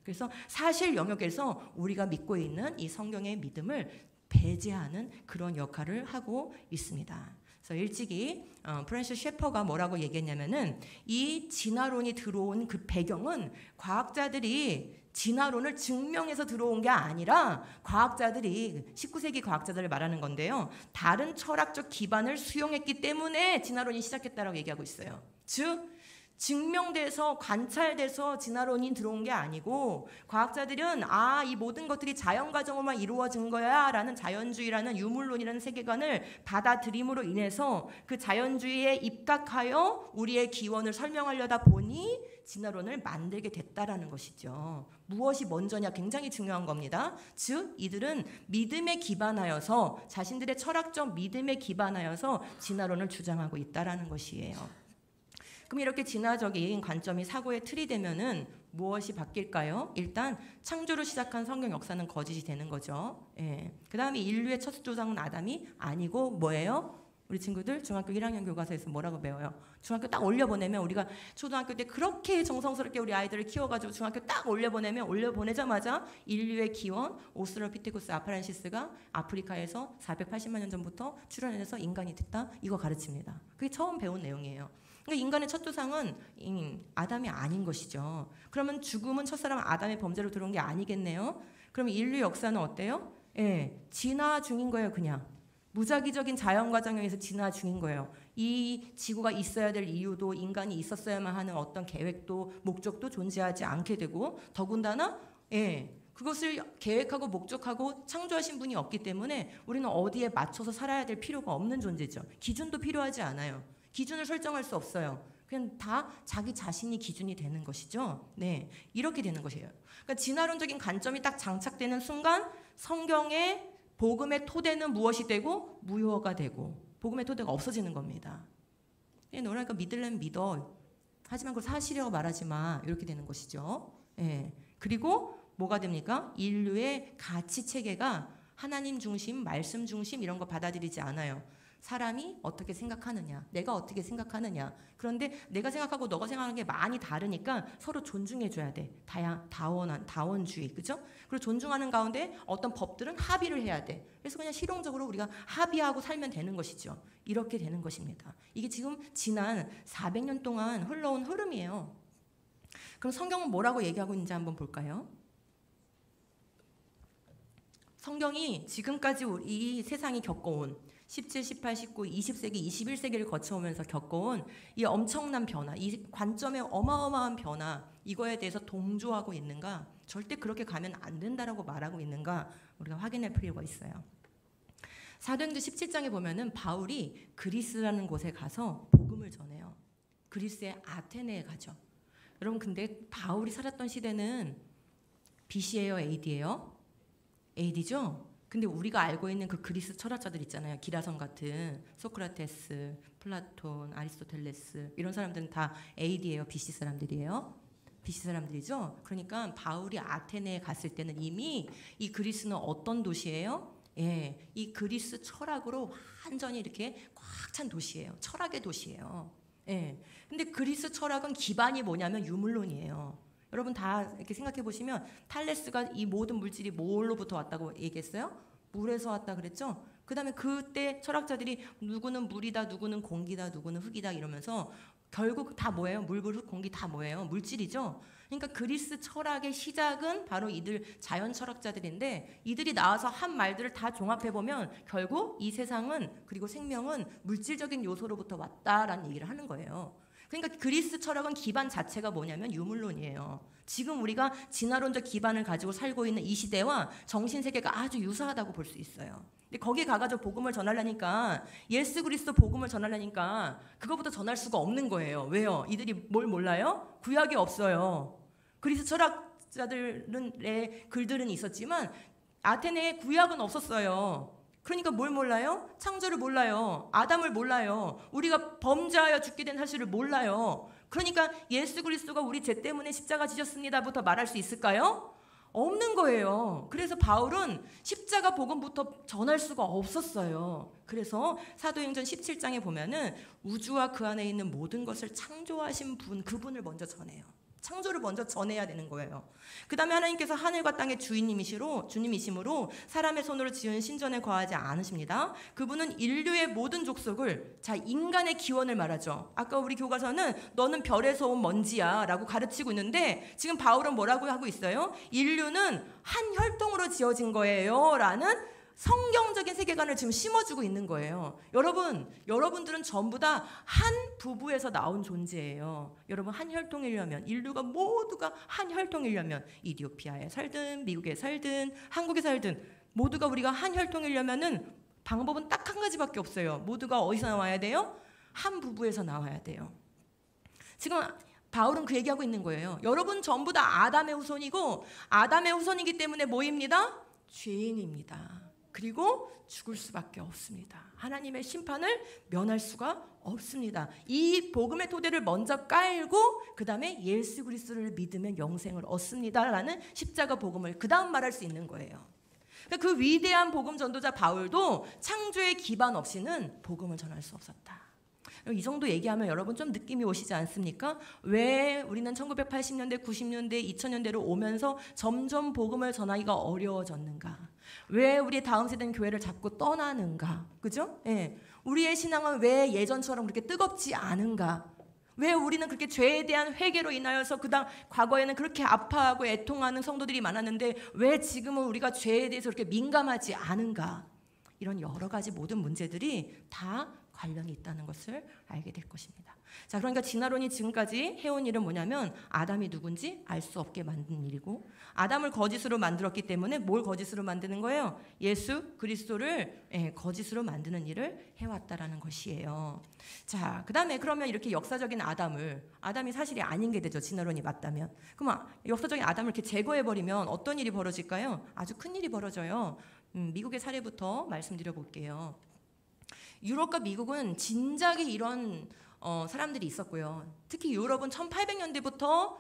[SPEAKER 2] 그래서 사실 영역에서 우리가 믿고 있는 이 성경의 믿음을 배제하는 그런 역할을 하고 있습니다. 그래서 일찍이 프랜시스 셰퍼가 뭐라고 얘기했냐면은 이 진화론이 들어온 그 배경은 과학자들이 진화론을 증명해서 들어온 게 아니라 과학자들이 19세기 과학자들을 말하는 건데요. 다른 철학적 기반을 수용했기 때문에 진화론이 시작했다라고 얘기하고 있어요. 즉 증명돼서 관찰돼서 진화론이 들어온 게 아니고 과학자들은 이 모든 것들이 자연 과정으로만 이루어진 거야 라는 자연주의라는 유물론이라는 세계관을 받아들임으로 인해서 그 자연주의에 입각하여 우리의 기원을 설명하려다 보니 진화론을 만들게 됐다라는 것이죠. 무엇이 먼저냐 굉장히 중요한 겁니다. 즉 이들은 믿음에 기반하여서 자신들의 철학적 믿음에 기반하여서 진화론을 주장하고 있다라는 것이에요. 그럼 이렇게 진화적인 관점이 사고의 틀이 되면은 무엇이 바뀔까요? 일단 창조로 시작한 성경 역사는 거짓이 되는 거죠. 예. 그 다음에 인류의 첫 조상은 아담이 아니고 뭐예요? 우리 친구들 중학교 1학년 교과서에서 뭐라고 배워요? 중학교 딱 올려보내면 우리가 초등학교 때 그렇게 정성스럽게 우리 아이들을 키워가지고 중학교 딱 올려보내자마자 인류의 기원 오스트랄로피테쿠스 아파렌시스가 아프리카에서 480만 년 전부터 출현해서 인간이 됐다. 이거 가르칩니다. 그게 처음 배운 내용이에요. 그러니까 인간의 첫 조상은 아담이 아닌 것이죠. 그러면 죽음은 첫사람 아담의 범죄로 들어온 게 아니겠네요. 그럼 인류 역사는 어때요? 예, 진화 중인 거예요. 그냥 무작위적인 자연 과정에 의해서 진화 중인 거예요. 이 지구가 있어야 될 이유도 인간이 있었어야만 하는 어떤 계획도 목적도 존재하지 않게 되고 더군다나 그것을 계획하고 목적하고 창조하신 분이 없기 때문에 우리는 어디에 맞춰서 살아야 될 필요가 없는 존재죠. 기준도 필요하지 않아요. 기준을 설정할 수 없어요. 그냥 다 자기 자신이 기준이 되는 것이죠. 네, 이렇게 되는 것이에요. 그러니까 진화론적인 관점이 딱 장착되는 순간 성경의 복음의 토대는 무엇이 되고 무효가 되고 복음의 토대가 없어지는 겁니다. 너라니까 믿으려면 믿어. 하지만 그걸 사실이라고 말하지 마. 이렇게 되는 것이죠. 예. 그리고 뭐가 됩니까? 인류의 가치 체계가 하나님 중심, 말씀 중심 이런 거 받아들이지 않아요. 사람이 어떻게 생각하느냐, 내가 어떻게 생각하느냐. 그런데 내가 생각하고 너가 생각하는 게 많이 다르니까 서로 존중해줘야 돼. 다원주의, 그죠? 그리고 존중하는 가운데 어떤 법들은 합의를 해야 돼. 그래서 그냥 실용적으로 우리가 합의하고 살면 되는 것이죠. 이렇게 되는 것입니다. 이게 지금 지난 400년 동안 흘러온 흐름이에요. 그럼 성경은 뭐라고 얘기하고 있는지 한번 볼까요? 성경이 지금까지 이 세상이 겪어온 17, 18, 19, 20세기, 21세기를 거쳐오면서 겪어온 이 엄청난 변화, 이 관점의 어마어마한 변화, 이거에 대해서 동조하고 있는가? 절대 그렇게 가면 안 된다라고 말하고 있는가? 우리가 확인할 필요가 있어요. 사도행전 17장에 보면은 바울이 그리스라는 곳에 가서 복음을 전해요. 그리스의 아테네에 가죠. 여러분 근데 바울이 살았던 시대는 BC예요, AD예요? AD죠? 근데 우리가 알고 있는 그 그리스 철학자들 있잖아요. 기라성 같은 소크라테스, 플라톤, 아리스토텔레스 이런 사람들은 다 AD예요. BC 사람들이에요. BC 사람들이죠. 그러니까 바울이 아테네에 갔을 때는 이미 이 그리스는 어떤 도시예요? 예, 이 그리스 철학으로 완전히 이렇게 꽉 찬 도시예요. 철학의 도시예요. 예. 근데 그리스 철학은 기반이 뭐냐면 유물론이에요. 여러분 다 이렇게 생각해 보시면 탈레스가 이 모든 물질이 뭘로부터 왔다고 얘기했어요? 물에서 왔다 그랬죠? 그 다음에 그때 철학자들이 누구는 물이다, 누구는 공기다, 누구는 흙이다 이러면서 결국 다 뭐예요? 물, 흙, 공기 다 뭐예요? 물질이죠? 그러니까 그리스 철학의 시작은 바로 이들 자연 철학자들인데 이들이 나와서 한 말들을 다 종합해보면 결국 이 세상은 그리고 생명은 물질적인 요소로부터 왔다라는 얘기를 하는 거예요. 그러니까 그리스 철학은 기반 자체가 뭐냐면 유물론이에요. 지금 우리가 진화론적 기반을 가지고 살고 있는 이 시대와 정신세계가 아주 유사하다고 볼 수 있어요. 근데 거기 가가지고 복음을 전하려니까 예수 그리스도 복음을 전하려니까 그거부터 전할 수가 없는 거예요. 왜요? 이들이 뭘 몰라요? 구약이 없어요. 그리스 철학자들의 글들은 있었지만 아테네에 구약은 없었어요. 그러니까 뭘 몰라요? 창조를 몰라요. 아담을 몰라요. 우리가 범죄하여 죽게 된 사실을 몰라요. 그러니까 예수 그리스도가 우리 죄 때문에 십자가 지셨습니다부터 말할 수 있을까요? 없는 거예요. 그래서 바울은 십자가 복음부터 전할 수가 없었어요. 그래서 사도행전 17장에 보면은 우주와 그 안에 있는 모든 것을 창조하신 분, 그분을 먼저 전해요. 창조를 먼저 전해야 되는 거예요. 그 다음에 하나님께서 하늘과 땅의 주님이심으로 사람의 손으로 지은 신전에 거하지 않으십니다. 그분은 인류의 모든 족속을, 자, 인간의 기원을 말하죠. 아까 우리 교과서는 너는 별에서 온 먼지야 라고 가르치고 있는데 지금 바울은 뭐라고 하고 있어요? 인류는 한 혈통으로 지어진 거예요 라는 성경적인 세계관을 지금 심어주고 있는 거예요. 여러분들은 전부 다 한 부부에서 나온 존재예요. 여러분 한 혈통이려면, 인류가 모두가 한 혈통이려면, 이디오피아에 살든 미국에 살든 한국에 살든 모두가 우리가 한 혈통이려면은 방법은 딱 한 가지밖에 없어요. 모두가 어디서 나와야 돼요? 한 부부에서 나와야 돼요. 지금 바울은 그 얘기하고 있는 거예요. 여러분 전부 다 아담의 후손이고, 아담의 후손이기 때문에 뭐입니다? 죄인입니다. 그리고 죽을 수밖에 없습니다. 하나님의 심판을 면할 수가 없습니다. 이 복음의 토대를 먼저 깔고 그 다음에 예수 그리스도를 믿으면 영생을 얻습니다라는 십자가 복음을 그 다음 말할 수 있는 거예요. 그 위대한 복음 전도자 바울도 창조의 기반 없이는 복음을 전할 수 없었다. 이 정도 얘기하면 여러분 좀 느낌이 오시지 않습니까? 왜 우리는 1980년대, 90년대, 2000년대로 오면서 점점 복음을 전하기가 어려워졌는가? 왜 우리 다음 세대는 교회를 자꾸 떠나는가? 그죠? 예. 우리의 신앙은 왜 예전처럼 그렇게 뜨겁지 않은가? 왜 우리는 그렇게 죄에 대한 회개로 인하여서 그다음 과거에는 그렇게 아파하고 애통하는 성도들이 많았는데 왜 지금은 우리가 죄에 대해서 그렇게 민감하지 않은가? 이런 여러 가지 모든 문제들이 다 관련이 있다는 것을 알게 될 것입니다. 자, 그러니까 진화론이 지금까지 해온 일은 뭐냐면 아담이 누군지 알 수 없게 만든 일이고, 아담을 거짓으로 만들었기 때문에 뭘 거짓으로 만드는 거예요? 예수 그리스도를 거짓으로 만드는 일을 해왔다라는 것이에요. 자, 그 다음에 그러면 이렇게 역사적인 아담이 사실이 아닌 게 되죠. 진화론이 맞다면. 그럼 역사적인 아담을 이렇게 제거해버리면 어떤 일이 벌어질까요? 아주 큰 일이 벌어져요. 미국의 사례부터 말씀드려 볼게요. 유럽과 미국은 진작에 이런 사람들이 있었고요. 특히 유럽은 1800년대부터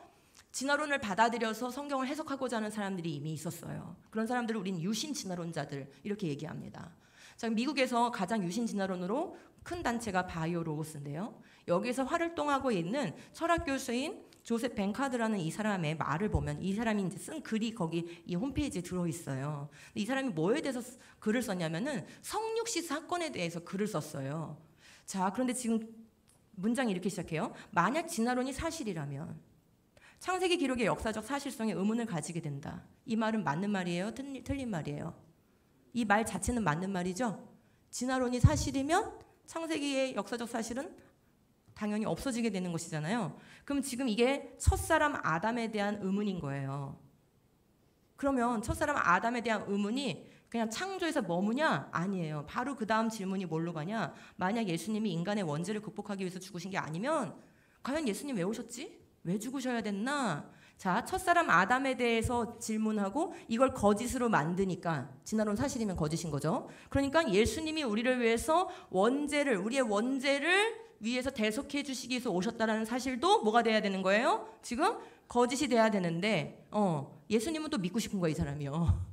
[SPEAKER 2] 진화론을 받아들여서 성경을 해석하고자 하는 사람들이 이미 있었어요. 그런 사람들을 우린 유신 진화론자들 이렇게 얘기합니다. 자, 미국에서 가장 유신 진화론으로 큰 단체가 바이오로고스인데요. 여기서 활동하고 있는 철학 교수인 조셉 벤카드라는 이 사람의 말을 보면, 이 사람이 이제 쓴 글이 거기 이 홈페이지에 들어있어요. 이 사람이 뭐에 대해서 글을 썼냐면은 성육시 사건에 대해서 글을 썼어요. 자, 그런데 지금 문장이 이렇게 시작해요. 만약 진화론이 사실이라면 창세기 기록의 역사적 사실성에 의문을 가지게 된다. 이 말은 맞는 말이에요? 틀린 말이에요? 이 말 자체는 맞는 말이죠? 진화론이 사실이면 창세기의 역사적 사실은 당연히 없어지게 되는 것이잖아요. 그럼 지금 이게 첫사람 아담에 대한 의문인 거예요. 그러면 첫사람 아담에 대한 의문이 그냥 창조에서 머무냐? 아니에요. 바로 그 다음 질문이 뭘로 가냐? 만약 예수님이 인간의 원죄를 극복하기 위해서 죽으신 게 아니면 과연 예수님 왜 오셨지? 왜 죽으셔야 됐나? 자, 첫사람 아담에 대해서 질문하고 이걸 거짓으로 만드니까, 진화론 사실이면 거짓인 거죠. 그러니까 예수님이 우리를 위해서 우리의 원죄를 위해서 대속해 주시기 위해서 오셨다는 사실도 뭐가 돼야 되는 거예요? 지금 거짓이 돼야 되는데 예수님은 또 믿고 싶은 거야, 이 사람이요.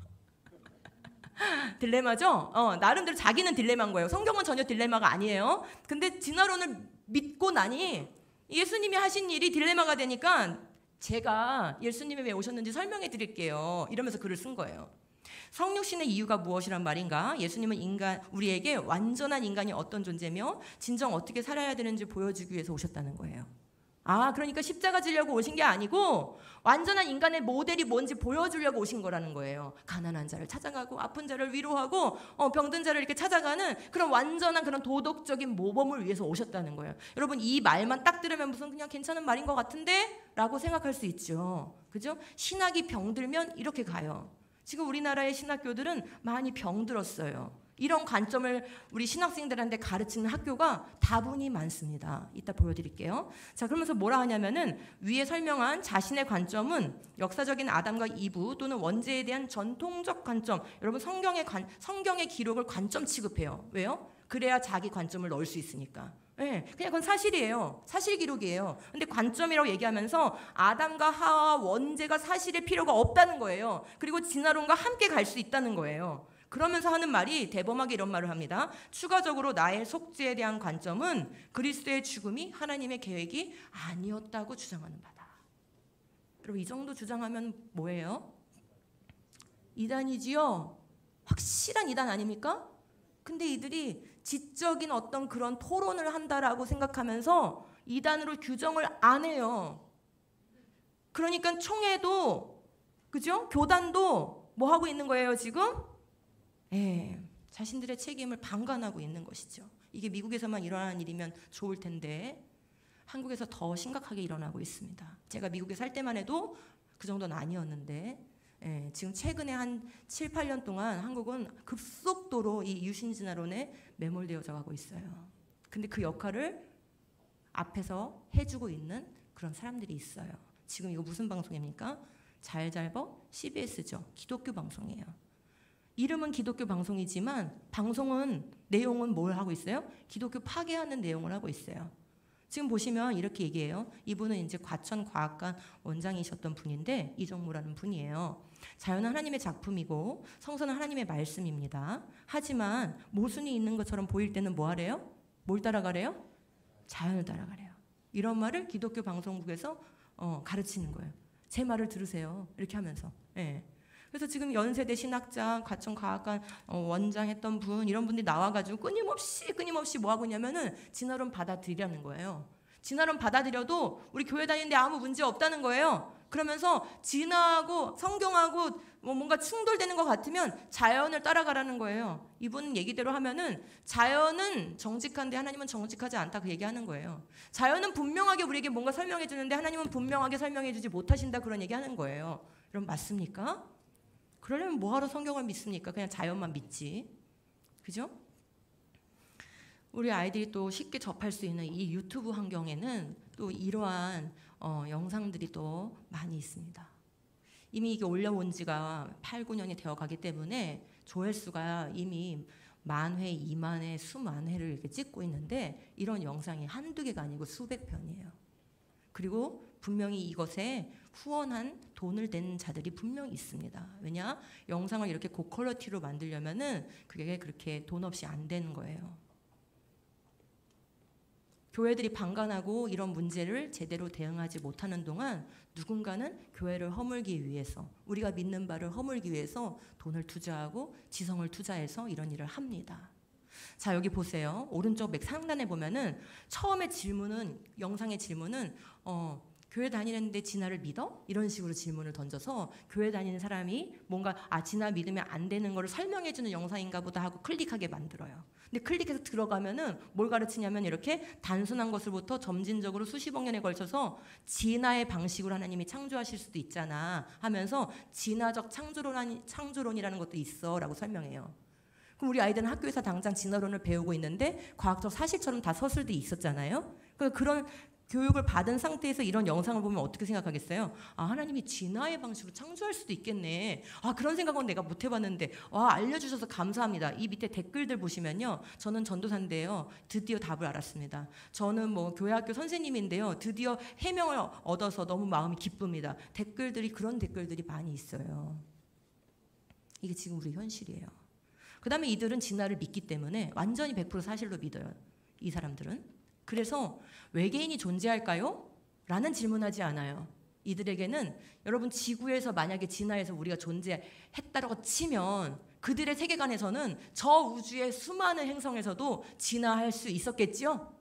[SPEAKER 2] 딜레마죠? 나름대로 자기는 딜레마인 거예요. 성경은 전혀 딜레마가 아니에요. 근데 진화론을 믿고 나니 예수님이 하신 일이 딜레마가 되니까 제가 예수님이 왜 오셨는지 설명해 드릴게요. 이러면서 글을 쓴 거예요. 성육신의 이유가 무엇이란 말인가? 예수님은 우리에게 완전한 인간이 어떤 존재며 진정 어떻게 살아야 되는지 보여주기 위해서 오셨다는 거예요. 그러니까 십자가 지려고 오신 게 아니고 완전한 인간의 모델이 뭔지 보여주려고 오신 거라는 거예요. 가난한 자를 찾아가고 아픈 자를 위로하고 병든 자를 이렇게 찾아가는 그런 완전한 그런 도덕적인 모범을 위해서 오셨다는 거예요. 여러분, 이 말만 딱 들으면 무슨 그냥 괜찮은 말인 것 같은데? 라고 생각할 수 있죠. 그죠? 신학이 병들면 이렇게 가요. 지금 우리나라의 신학교들은 많이 병들었어요. 이런 관점을 우리 신학생들한테 가르치는 학교가 다분히 많습니다. 이따 보여드릴게요. 자, 그러면서 뭐라 하냐면은 위에 설명한 자신의 관점은 역사적인 아담과 이브 또는 원죄에 대한 전통적 관점. 여러분, 성경의 기록을 관점 취급해요. 왜요? 그래야 자기 관점을 넣을 수 있으니까. 네, 그냥 그건 사실이에요. 사실 기록이에요. 근데 관점이라고 얘기하면서 아담과 하와 원죄가 사실일 필요가 없다는 거예요. 그리고 진화론과 함께 갈 수 있다는 거예요. 그러면서 하는 말이 대범하게 이런 말을 합니다. 추가적으로 나의 속죄에 대한 관점은 그리스도의 죽음이 하나님의 계획이 아니었다고 주장하는 바다. 여러분, 이 정도 주장하면 뭐예요? 이단이지요? 확실한 이단 아닙니까? 근데 이들이 지적인 어떤 그런 토론을 한다라고 생각하면서 이단으로 규정을 안 해요. 그러니까 총회도, 그죠? 교단도 뭐 하고 있는 거예요, 지금? 자신들의 책임을 방관하고 있는 것이죠. 이게 미국에서만 일어나는 일이면 좋을 텐데 한국에서 더 심각하게 일어나고 있습니다. 제가 미국에 살 때만 해도 그 정도는 아니었는데 지금 최근에 한 7, 8년 동안 한국은 급속도로 이 유신진화론에 매몰되어져 가고 있어요. 근데 그 역할을 앞에서 해주고 있는 그런 사람들이 있어요. 지금 이거 무슨 방송입니까? 잘잘버 CBS죠. 기독교 방송이에요. 이름은 기독교 방송이지만 방송은 내용은 뭘 하고 있어요? 기독교 파괴하는 내용을 하고 있어요. 지금 보시면 이렇게 얘기해요. 이분은 이제 과천과학관 원장이셨던 분인데 이정무라는 분이에요. 자연은 하나님의 작품이고 성서는 하나님의 말씀입니다. 하지만 모순이 있는 것처럼 보일 때는 뭐 하래요? 뭘 따라가래요? 자연을 따라가래요. 이런 말을 기독교 방송국에서 가르치는 거예요. 제 말을 들으세요. 이렇게 하면서. 그래서 지금 연세대 신학자, 과천과학관 원장 했던 분, 이런 분들이 나와가지고 끊임없이 뭐 하고 있냐면은 진화론 받아들이라는 거예요. 진화론 받아들여도 우리 교회 다니는데 아무 문제 없다는 거예요. 그러면서 진화하고 성경하고 뭔가 충돌되는 것 같으면 자연을 따라가라는 거예요. 이분 얘기대로 하면은 자연은 정직한데 하나님은 정직하지 않다, 그 얘기하는 거예요. 자연은 분명하게 우리에게 뭔가 설명해 주는데 하나님은 분명하게 설명해 주지 못하신다, 그런 얘기하는 거예요. 여러분 맞습니까? 그러려면 뭐하러 성경을 믿습니까? 그냥 자연만 믿지. 그죠? 우리 아이들이 또 쉽게 접할 수 있는 이 유튜브 환경에는 또 이러한 영상들이 또 많이 있습니다. 이미 이게 올려온 지가 8, 9년이 되어 가기 때문에 조회수가 이미 10,000회, 20,000회, 수만 회를 이렇게 찍고 있는데 이런 영상이 한두 개가 아니고 수백 편이에요. 그리고 분명히 이것에 후원한 돈을 댄 자들이 분명히 있습니다. 왜냐? 영상을 이렇게 고퀄리티로 만들려면은 그게 그렇게 돈 없이 안 되는 거예요. 교회들이 방관하고 이런 문제를 제대로 대응하지 못하는 동안 누군가는 교회를 허물기 위해서, 우리가 믿는 바를 허물기 위해서 돈을 투자하고 지성을 투자해서 이런 일을 합니다. 자, 여기 보세요. 오른쪽 맥 상단에 보면은 처음에 질문은, 영상의 질문은 교회 다니는데 진화를 믿어? 이런 식으로 질문을 던져서 교회 다니는 사람이 뭔가 진화 믿으면 안 되는 거를 설명해주는 영상인가 보다 하고 클릭하게 만들어요. 근데 클릭해서 들어가면은 뭘 가르치냐면 이렇게 단순한 것을부터 점진적으로 수십억 년에 걸쳐서 진화의 방식으로 하나님이 창조하실 수도 있잖아 하면서 진화적 창조론이라는 것도 있어 라고 설명해요. 그럼 우리 아이들은 학교에서 당장 진화론을 배우고 있는데 과학적 사실처럼 다 서술돼 있었잖아요. 그런 교육을 받은 상태에서 이런 영상을 보면 어떻게 생각하겠어요? 하나님이 진화의 방식으로 창조할 수도 있겠네. 그런 생각은 내가 못 해봤는데. 알려주셔서 감사합니다. 이 밑에 댓글들 보시면요. 저는 전도사인데요. 드디어 답을 알았습니다. 저는 교회 학교 선생님인데요. 드디어 해명을 얻어서 너무 마음이 기쁩니다. 그런 댓글들이 많이 있어요. 이게 지금 우리 현실이에요. 그 다음에 이들은 진화를 믿기 때문에 완전히 100% 사실로 믿어요. 이 사람들은. 그래서 외계인이 존재할까요? 라는 질문하지 않아요. 이들에게는 여러분 지구에서 만약에 진화해서 우리가 존재했다고 치면 그들의 세계관에서는 저 우주의 수많은 행성에서도 진화할 수 있었겠죠?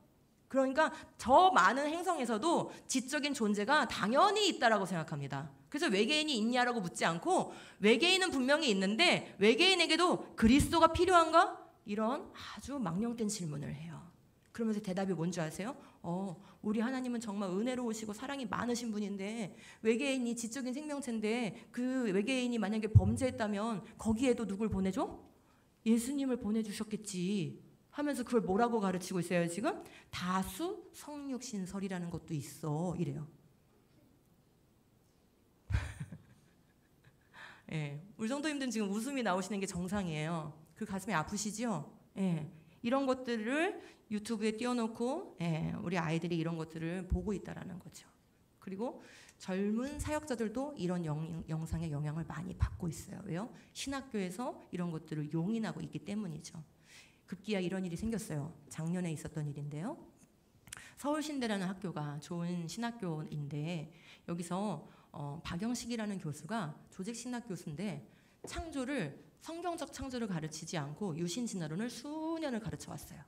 [SPEAKER 2] 그러니까 저 많은 행성에서도 지적인 존재가 당연히 있다라고 생각합니다. 그래서 외계인이 있냐라고 묻지 않고 외계인은 분명히 있는데 외계인에게도 그리스도가 필요한가? 이런 아주 망령된 질문을 해요. 그러면서 대답이 뭔지 아세요? 우리 하나님은 정말 은혜로우시고 사랑이 많으신 분인데 외계인이 지적인 생명체인데 그 외계인이 만약에 범죄했다면 거기에도 누굴 보내줘? 예수님을 보내주셨겠지 하면서 그걸 뭐라고 가르치고 있어요 지금? 다수 성육신설이라는 것도 있어 이래요. 우리 성도님들은 지금 웃음이 나오시는 게 정상이에요. 그 가슴이 아프시죠? 이런 것들을 유튜브에 띄워놓고 우리 아이들이 이런 것들을 보고 있다라는 거죠. 그리고 젊은 사역자들도 이런 영상의 영향을 많이 받고 있어요. 왜요? 신학교에서 이런 것들을 용인하고 있기 때문이죠. 급기야 이런 일이 생겼어요. 작년에 있었던 일인데요. 서울신대라는 학교가 좋은 신학교인데 여기서 박영식이라는 교수가 조직신학 교수인데 성경적 창조를 가르치지 않고 유신진화론을 수년을 가르쳐 왔어요.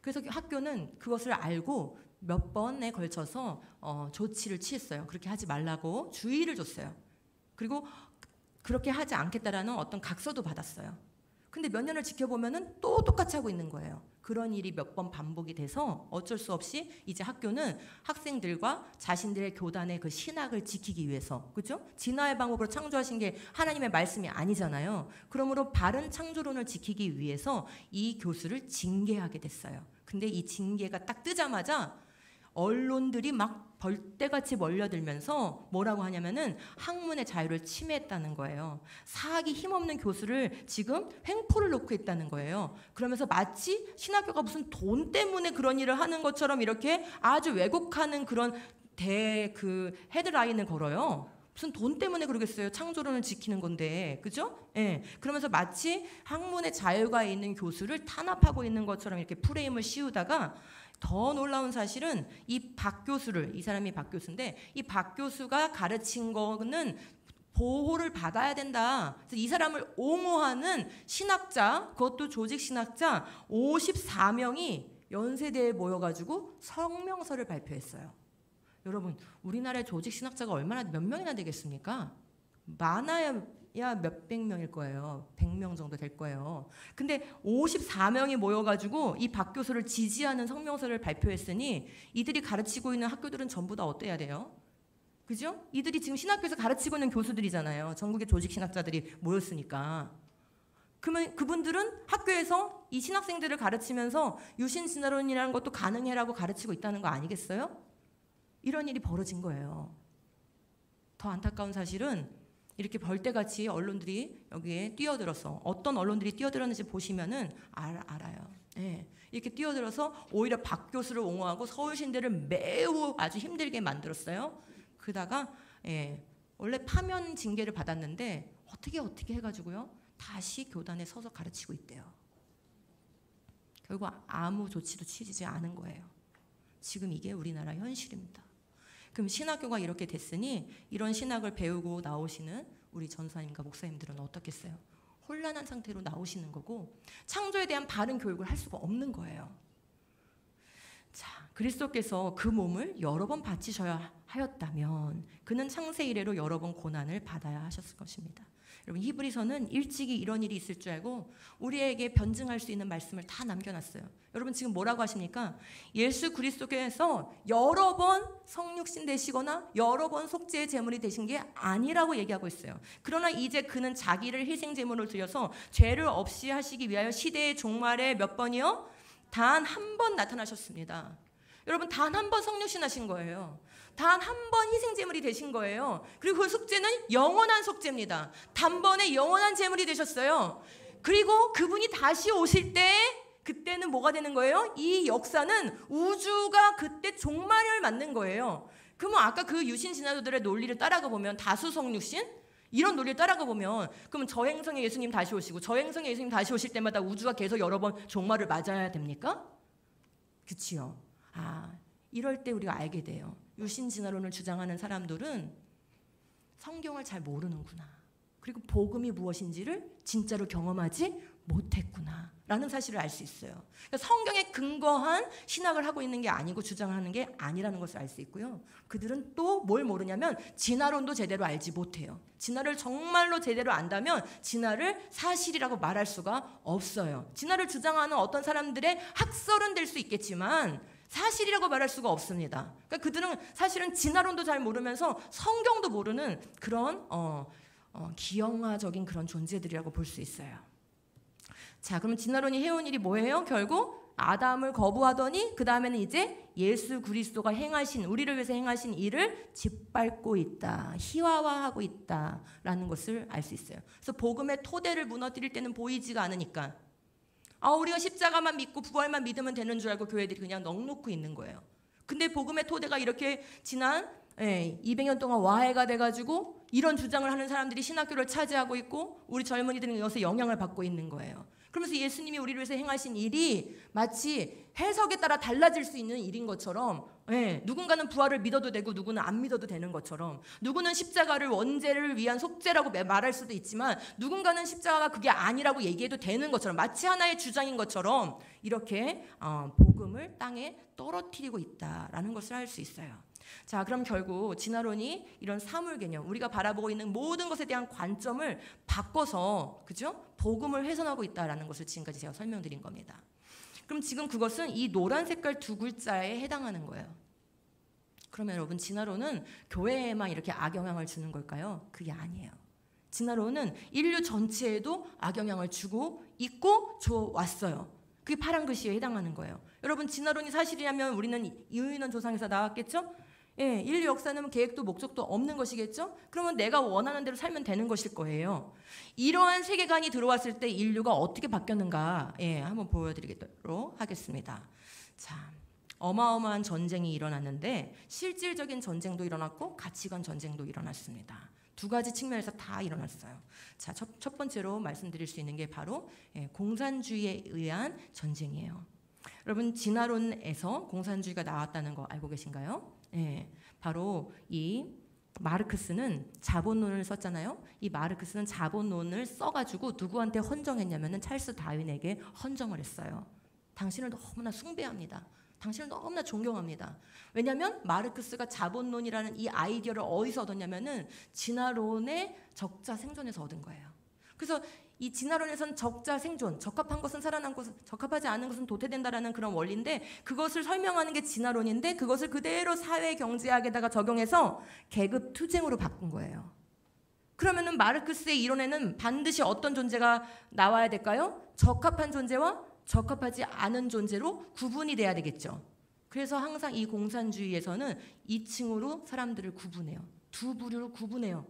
[SPEAKER 2] 그래서 학교는 그것을 알고 몇 번에 걸쳐서 조치를 취했어요. 그렇게 하지 말라고 주의를 줬어요. 그리고 그렇게 하지 않겠다라는 어떤 각서도 받았어요. 근데 몇 년을 지켜보면은 또 똑같이 하고 있는 거예요. 그런 일이 몇 번 반복이 돼서 어쩔 수 없이 이제 학교는 학생들과 자신들의 교단의 그 신학을 지키기 위해서, 그죠? 진화의 방법으로 창조하신 게 하나님의 말씀이 아니잖아요. 그러므로 바른 창조론을 지키기 위해서 이 교수를 징계하게 됐어요. 근데 이 징계가 딱 뜨자마자 언론들이 막 벌떼같이 몰려들면서 뭐라고 하냐면은 학문의 자유를 침해했다는 거예요. 사학이 힘없는 교수를 지금 횡포를 놓고 있다는 거예요. 그러면서 마치 신학교가 무슨 돈 때문에 그런 일을 하는 것처럼 이렇게 아주 왜곡하는 그런 헤드라인을 걸어요. 무슨 돈 때문에 그러겠어요. 창조론을 지키는 건데, 그죠? 예. 그러면서 마치 학문의 자유가 있는 교수를 탄압하고 있는 것처럼 이렇게 프레임을 씌우다가, 더 놀라운 사실은 이 박 교수를, 이 사람이 박 교수인데 이 박 교수가 가르친 거는 보호를 받아야 된다. 그래서 이 사람을 옹호하는 신학자, 그것도 조직 신학자 54명이 연세대에 모여가지고 성명서를 발표했어요. 여러분, 우리나라의 조직 신학자가 몇 명이나 되겠습니까? 많아야 몇백 명일 거예요. 100명 정도 될 거예요. 근데 54명이 모여가지고 이 박 교수를 지지하는 성명서를 발표했으니 이들이 가르치고 있는 학교들은 전부 다 어때야 돼요? 그죠? 이들이 지금 신학교에서 가르치고 있는 교수들이잖아요. 전국의 조직 신학자들이 모였으니까. 그러면 그분들은 학교에서 이 신학생들을 가르치면서 유신 진화론이라는 것도 가능해라고 가르치고 있다는 거 아니겠어요? 이런 일이 벌어진 거예요. 더 안타까운 사실은 이렇게 벌떼같이 언론들이 여기에 뛰어들어서, 어떤 언론들이 뛰어들었는지 보시면은 알아요. 예. 이렇게 뛰어들어서 오히려 박 교수를 옹호하고 서울신대를 매우 아주 힘들게 만들었어요. 그러다가 원래 파면 징계를 받았는데 어떻게 해가지고요 다시 교단에 서서 가르치고 있대요. 결국 아무 조치도 취지지 않은 거예요. 지금 이게 우리나라 현실입니다. 그럼 신학교가 이렇게 됐으니 이런 신학을 배우고 나오시는 우리 전사님과 목사님들은 어떻겠어요? 혼란한 상태로 나오시는 거고 창조에 대한 바른 교육을 할 수가 없는 거예요. 자, 그리스도께서 그 몸을 여러 번 바치셔야 하였다면 그는 창세 이래로 여러 번 고난을 받아야 하셨을 것입니다. 여러분, 히브리서는 일찍이 이런 일이 있을 줄 알고 우리에게 변증할 수 있는 말씀을 다 남겨놨어요. 여러분, 지금 뭐라고 하십니까? 예수 그리스도께서 여러 번 성육신 되시거나 여러 번 속죄의 제물이 되신 게 아니라고 얘기하고 있어요. 그러나 이제 그는 자기를 희생 제물로 드려서 죄를 없이 하시기 위하여 시대의 종말에 몇 번이요? 단 한 번 나타나셨습니다. 여러분, 단 한 번 성육신 하신 거예요. 단 한 번 희생제물이 되신 거예요. 그리고 그 속죄는 영원한 속죄입니다. 단번에 영원한 제물이 되셨어요. 그리고 그분이 다시 오실 때 그때는 뭐가 되는 거예요? 이 역사는 우주가 그때 종말을 맞는 거예요. 그러면 아까 그 유신 진화도들의 논리를 따라가 보면 다수 성육신? 이런 논리를 따라가 보면 그러면 저 행성에 예수님 다시 오시고 저 행성에 예수님 다시 오실 때마다 우주가 계속 여러 번 종말을 맞아야 됩니까? 그치요. 이럴 때 우리가 알게 돼요. 유신진화론을 주장하는 사람들은 성경을 잘 모르는구나. 그리고 복음이 무엇인지를 진짜로 경험하지 못했구나 라는 사실을 알 수 있어요. 그러니까 성경에 근거한 신학을 하고 있는 게 아니고 주장하는 게 아니라는 것을 알 수 있고요. 그들은 또 뭘 모르냐면 진화론도 제대로 알지 못해요. 진화를 정말로 제대로 안다면 진화를 사실이라고 말할 수가 없어요. 진화를 주장하는 어떤 사람들의 학설은 될 수 있겠지만 사실이라고 말할 수가 없습니다. 그러니까 그들은 사실은 진화론도 잘 모르면서 성경도 모르는 그런 기형화적인 그런 존재들이라고 볼 수 있어요. 자, 그러면 진화론이 해온 일이 뭐예요? 결국 아담을 거부하더니 그 다음에는 이제 예수 그리스도가 행하신, 우리를 위해서 행하신 일을 짓밟고 있다, 희화화하고 있다라는 것을 알 수 있어요. 그래서 복음의 토대를 무너뜨릴 때는 보이지가 않으니까 우리가 십자가만 믿고 부활만 믿으면 되는 줄 알고 교회들이 그냥 넋놓고 있는 거예요. 근데 복음의 토대가 이렇게 지난 200년 동안 와해가 돼가지고 이런 주장을 하는 사람들이 신학교를 차지하고 있고 우리 젊은이들은 이것에 영향을 받고 있는 거예요. 그러면서 예수님이 우리를 위해서 행하신 일이 마치 해석에 따라 달라질 수 있는 일인 것처럼, 누군가는 부활을 믿어도 되고 누구는 안 믿어도 되는 것처럼, 누구는 십자가를 원죄를 위한 속죄라고 말할 수도 있지만 누군가는 십자가가 그게 아니라고 얘기해도 되는 것처럼, 마치 하나의 주장인 것처럼 이렇게 복음을 땅에 떨어뜨리고 있다라는 것을 알 수 있어요. 자, 그럼 결국 진화론이 이런 사물 개념, 우리가 바라보고 있는 모든 것에 대한 관점을 바꿔서, 그죠? 복음을 훼손하고 있다라는 것을 지금까지 제가 설명드린 겁니다. 그럼 지금 그것은 이 노란 색깔 두 글자에 해당하는 거예요. 그러면 여러분, 진화론은 교회에만 이렇게 악영향을 주는 걸까요? 그게 아니에요. 진화론은 인류 전체에도 악영향을 주고 있고 줘왔어요. 그게 파란 글씨에 해당하는 거예요. 여러분, 진화론이 사실이라면 우리는 유인원 조상에서 나왔겠죠? 예, 인류 역사는 계획도 목적도 없는 것이겠죠? 그러면 내가 원하는 대로 살면 되는 것일 거예요. 이러한 세계관이 들어왔을 때 인류가 어떻게 바뀌었는가, 예, 한번 보여드리도록 하겠습니다. 자, 어마어마한 전쟁이 일어났는데 실질적인 전쟁도 일어났고 가치관 전쟁도 일어났습니다. 두 가지 측면에서 다 일어났어요. 자, 첫 번째로 말씀드릴 수 있는 게 바로 공산주의에 의한 전쟁이에요. 여러분, 진화론에서 공산주의가 나왔다는 거 알고 계신가요? 예, 바로 이 마르크스는 자본론을 썼잖아요. 이 마르크스는 자본론을 써가지고 누구한테 헌정했냐면은 찰스 다윈에게 헌정을 했어요. 당신을 너무나 숭배합니다. 당신을 너무나 존경합니다. 왜냐하면 마르크스가 자본론이라는 이 아이디어를 어디서 얻었냐면은 진화론의 적자 생존에서 얻은 거예요. 그래서 이 진화론에서는 적자 생존, 적합한 것은 살아남고 적합하지 않은 것은 도태된다라는 그런 원리인데, 그것을 설명하는 게 진화론인데 그것을 그대로 사회 경제학에다가 적용해서 계급 투쟁으로 바꾼 거예요. 그러면은 마르크스의 이론에는 반드시 어떤 존재가 나와야 될까요? 적합한 존재와 적합하지 않은 존재로 구분이 돼야 되겠죠. 그래서 항상 이 공산주의에서는 2층으로 사람들을 구분해요. 두 부류로 구분해요.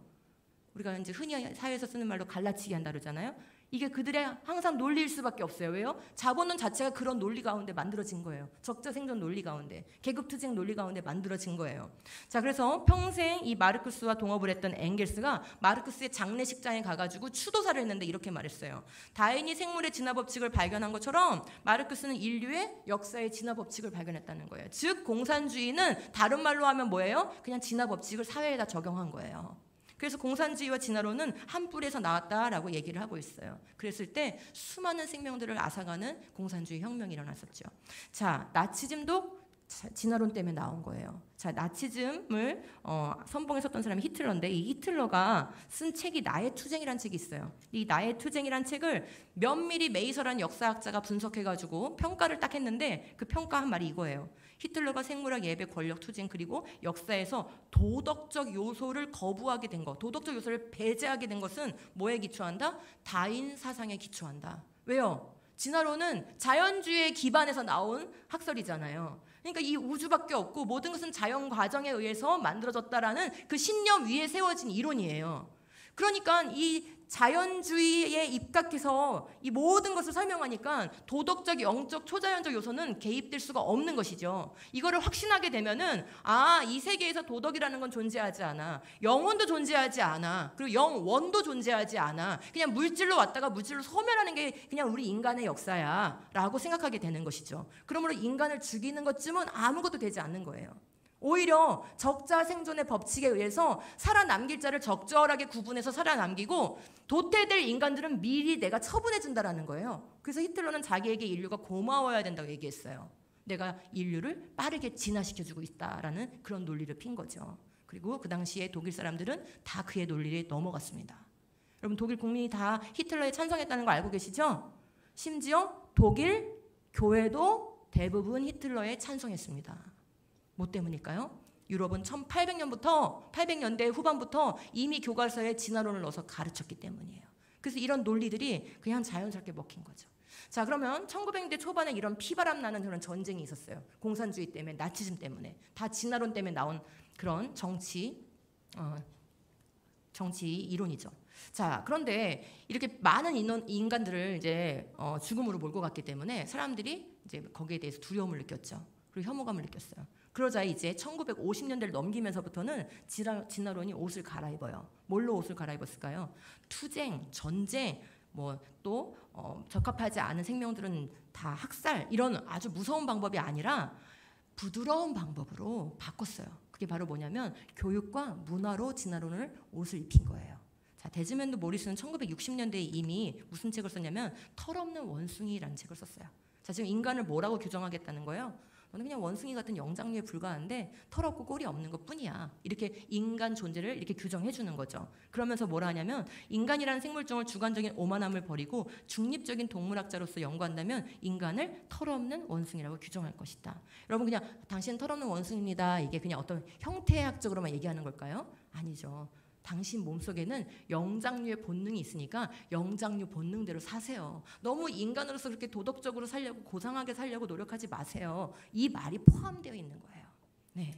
[SPEAKER 2] 우리가 이제 흔히 사회에서 쓰는 말로 갈라치기 한다 그러잖아요. 이게 그들의 항상 논리일 수밖에 없어요. 왜요? 자본론 자체가 그런 논리 가운데 만들어진 거예요. 적자 생존 논리 가운데, 계급투쟁 논리 가운데 만들어진 거예요. 자, 그래서 평생 이 마르크스와 동업을 했던 엥겔스가 마르크스의 장례식장에 가가지고 추도사를 했는데 이렇게 말했어요. 다윈이 생물의 진화 법칙을 발견한 것처럼 마르크스는 인류의 역사의 진화 법칙을 발견했다는 거예요. 즉 공산주의는 다른 말로 하면 뭐예요? 그냥 진화 법칙을 사회에다 적용한 거예요. 그래서 공산주의와 진화론은 한 뿔에서 나왔다라고 얘기를 하고 있어요. 그랬을 때 수많은 생명들을 앗아가는 공산주의 혁명이 일어났었죠. 자, 나치즘도 진화론 때문에 나온 거예요. 자, 나치즘을 선봉했었던 사람이 히틀러인데, 이 히틀러가 쓴 책이 나의 투쟁이라는 책이 있어요. 이 나의 투쟁이라는 책을 면밀히 메이서라는 역사학자가 분석해가지고 평가를 딱 했는데, 그 평가한 말이 이거예요. 히틀러가 생물학, 예배, 권력, 투쟁, 그리고 역사에서 도덕적 요소를 거부하게 된 것, 도덕적 요소를 배제하게 된 것은 뭐에 기초한다? 다윈 사상에 기초한다. 왜요? 진화론은 자연주의에 기반해서 나온 학설이잖아요. 그러니까 이 우주밖에 없고 모든 것은 자연 과정에 의해서 만들어졌다라는 그 신념 위에 세워진 이론이에요. 그러니까 이 자연주의에 입각해서 이 모든 것을 설명하니까 도덕적, 영적, 초자연적 요소는 개입될 수가 없는 것이죠. 이거를 확신하게 되면은 이 세계에서 도덕이라는 건 존재하지 않아. 영혼도 존재하지 않아. 그리고 영원도 존재하지 않아. 그냥 물질로 왔다가 물질로 소멸하는 게 그냥 우리 인간의 역사야 라고 생각하게 되는 것이죠. 그러므로 인간을 죽이는 것쯤은 아무것도 되지 않는 거예요. 오히려 적자 생존의 법칙에 의해서 살아남길 자를 적절하게 구분해서 살아남기고, 도태될 인간들은 미리 내가 처분해 준다라는 거예요. 그래서 히틀러는 자기에게 인류가 고마워야 된다고 얘기했어요. 내가 인류를 빠르게 진화시켜주고 있다라는 그런 논리를 핀 거죠. 그리고 그 당시에 독일 사람들은 다 그의 논리에 넘어갔습니다. 여러분, 독일 국민이 다 히틀러에 찬성했다는 거 알고 계시죠? 심지어 독일 교회도 대부분 히틀러에 찬성했습니다. 뭐 때문일까요? 유럽은 1800년대 후반부터 이미 교과서에 진화론을 넣어서 가르쳤기 때문이에요. 그래서 이런 논리들이 그냥 자연스럽게 먹힌 거죠. 자, 그러면 1900년대 초반에 이런 피바람 나는 그런 전쟁이 있었어요. 공산주의 때문에, 나치즘 때문에. 다 진화론 때문에 나온 그런 정치 이론이죠. 자, 그런데 이렇게 많은 인간들을 이제 죽음으로 몰고 갔기 때문에 사람들이 이제 거기에 대해서 두려움을 느꼈죠. 그리고 혐오감을 느꼈어요. 그러자 이제 1950년대를 넘기면서부터는 진화론이 옷을 갈아입어요. 뭘로 옷을 갈아입었을까요? 투쟁, 전쟁, 또 적합하지 않은 생명들은 다 학살, 이런 아주 무서운 방법이 아니라 부드러운 방법으로 바꿨어요. 그게 바로 뭐냐면 교육과 문화로 진화론을 옷을 입힌 거예요. 자, 데즈몬드 모리스는 1960년대에 이미 무슨 책을 썼냐면 털없는 원숭이라는 책을 썼어요. 자, 지금 인간을 뭐라고 규정하겠다는 거예요? 너는 그냥 원숭이 같은 영장류에 불과한데 털없고 꼬리 없는 것뿐이야. 이렇게 인간 존재를 이렇게 규정해 주는 거죠. 그러면서 뭐라 하냐면 인간이라는 생물종을 주관적인 오만함을 버리고 중립적인 동물학자로서 연구한다면 인간을 털없는 원숭이라고 규정할 것이다. 여러분 그냥 당신은 털없는 원숭이입니다. 이게 그냥 어떤 형태학적으로만 얘기하는 걸까요? 아니죠. 당신 몸속에는 영장류의 본능이 있으니까 영장류 본능대로 사세요. 너무 인간으로서 그렇게 도덕적으로 살려고 고상하게 살려고 노력하지 마세요. 이 말이 포함되어 있는 거예요. 네,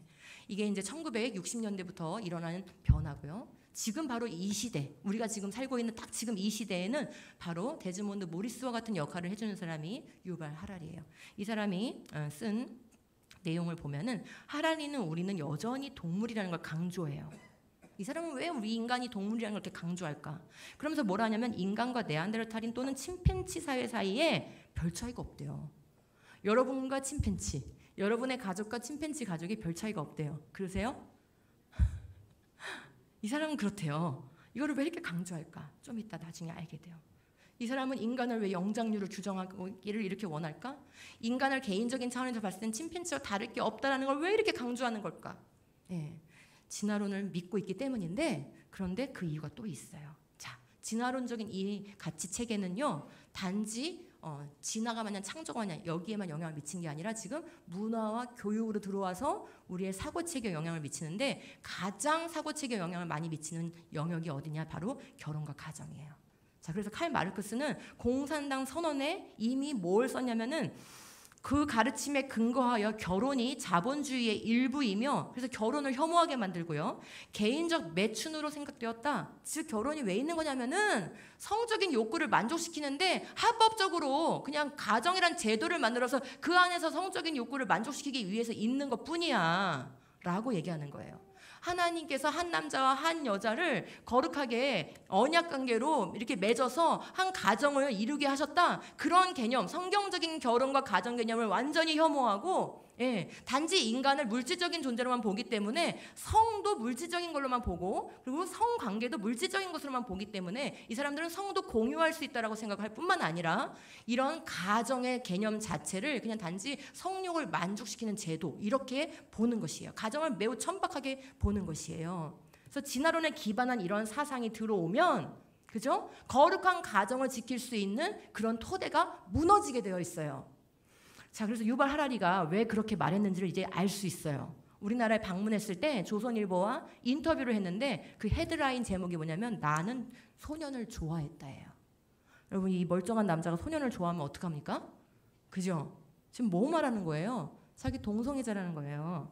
[SPEAKER 2] 이게 이제 1960년대부터 일어나는 변화고요. 지금 바로 이 시대, 우리가 지금 살고 있는 딱 지금 이 시대에는 바로 데즈몬드 모리스와 같은 역할을 해주는 사람이 유발 하라리예요. 이 사람이 쓴 내용을 보면은 하라리는 우리는 여전히 동물이라는 걸 강조해요. 이 사람은 왜 우리 인간이 동물이라는 걸 이렇게 강조할까? 그러면서 뭐라 하냐면 인간과 네안데르탈인 또는 침팬치 사회 사이에 별 차이가 없대요. 여러분과 침팬치, 여러분의 가족과 침팬치 가족이 별 차이가 없대요. 그러세요? 이 사람은 그렇대요. 이거를 왜 이렇게 강조할까? 좀 이따 나중에 알게 돼요. 이 사람은 인간을 왜 영장류를 규정하기를 이렇게 원할까? 인간을 개인적인 차원에서 봤을 땐 침팬치와 다를 게 없다는 걸 왜 이렇게 강조하는 걸까? 네. 진화론을 믿고 있기 때문인데 그런데 그 이유가 또 있어요. 자, 진화론적인 이 가치 체계는요. 단지 진화가 마냥 창조가 마냥 여기에만 영향을 미친 게 아니라 지금 문화와 교육으로 들어와서 우리의 사고체계에 영향을 미치는데 가장 사고체계에 영향을 많이 미치는 영역이 어디냐? 바로 결혼과 가정이에요. 자, 그래서 칼 마르크스는 공산당 선언에 이미 뭘 썼냐면은 그 가르침에 근거하여 결혼이 자본주의의 일부이며 그래서 결혼을 혐오하게 만들고요. 개인적 매춘으로 생각되었다. 즉 결혼이 왜 있는 거냐면은 성적인 욕구를 만족시키는데 합법적으로 그냥 가정이란 제도를 만들어서 그 안에서 성적인 욕구를 만족시키기 위해서 있는 것뿐이야 라고 얘기하는 거예요. 하나님께서 한 남자와 한 여자를 거룩하게 언약관계로 이렇게 맺어서 한 가정을 이루게 하셨다. 그런 개념, 성경적인 결혼과 가정 개념을 완전히 혐오하고 단지 인간을 물질적인 존재로만 보기 때문에 성도 물질적인 걸로만 보고 그리고 성관계도 물질적인 것으로만 보기 때문에 이 사람들은 성도 공유할 수 있다라고 생각할 뿐만 아니라 이런 가정의 개념 자체를 그냥 단지 성욕을 만족시키는 제도 이렇게 보는 것이에요. 가정을 매우 천박하게 보는 것이에요. 그래서 진화론에 기반한 이런 사상이 들어오면 그죠? 거룩한 가정을 지킬 수 있는 그런 토대가 무너지게 되어 있어요. 자, 그래서 유발 하라리가 왜 그렇게 말했는지를 이제 알 수 있어요. 우리나라에 방문했을 때 조선일보와 인터뷰를 했는데 그 헤드라인 제목이 뭐냐면 나는 소년을 좋아했다예요. 여러분 이 멀쩡한 남자가 소년을 좋아하면 어떡합니까? 그죠? 지금 뭐 말하는 거예요? 자기 동성애자라는 거예요.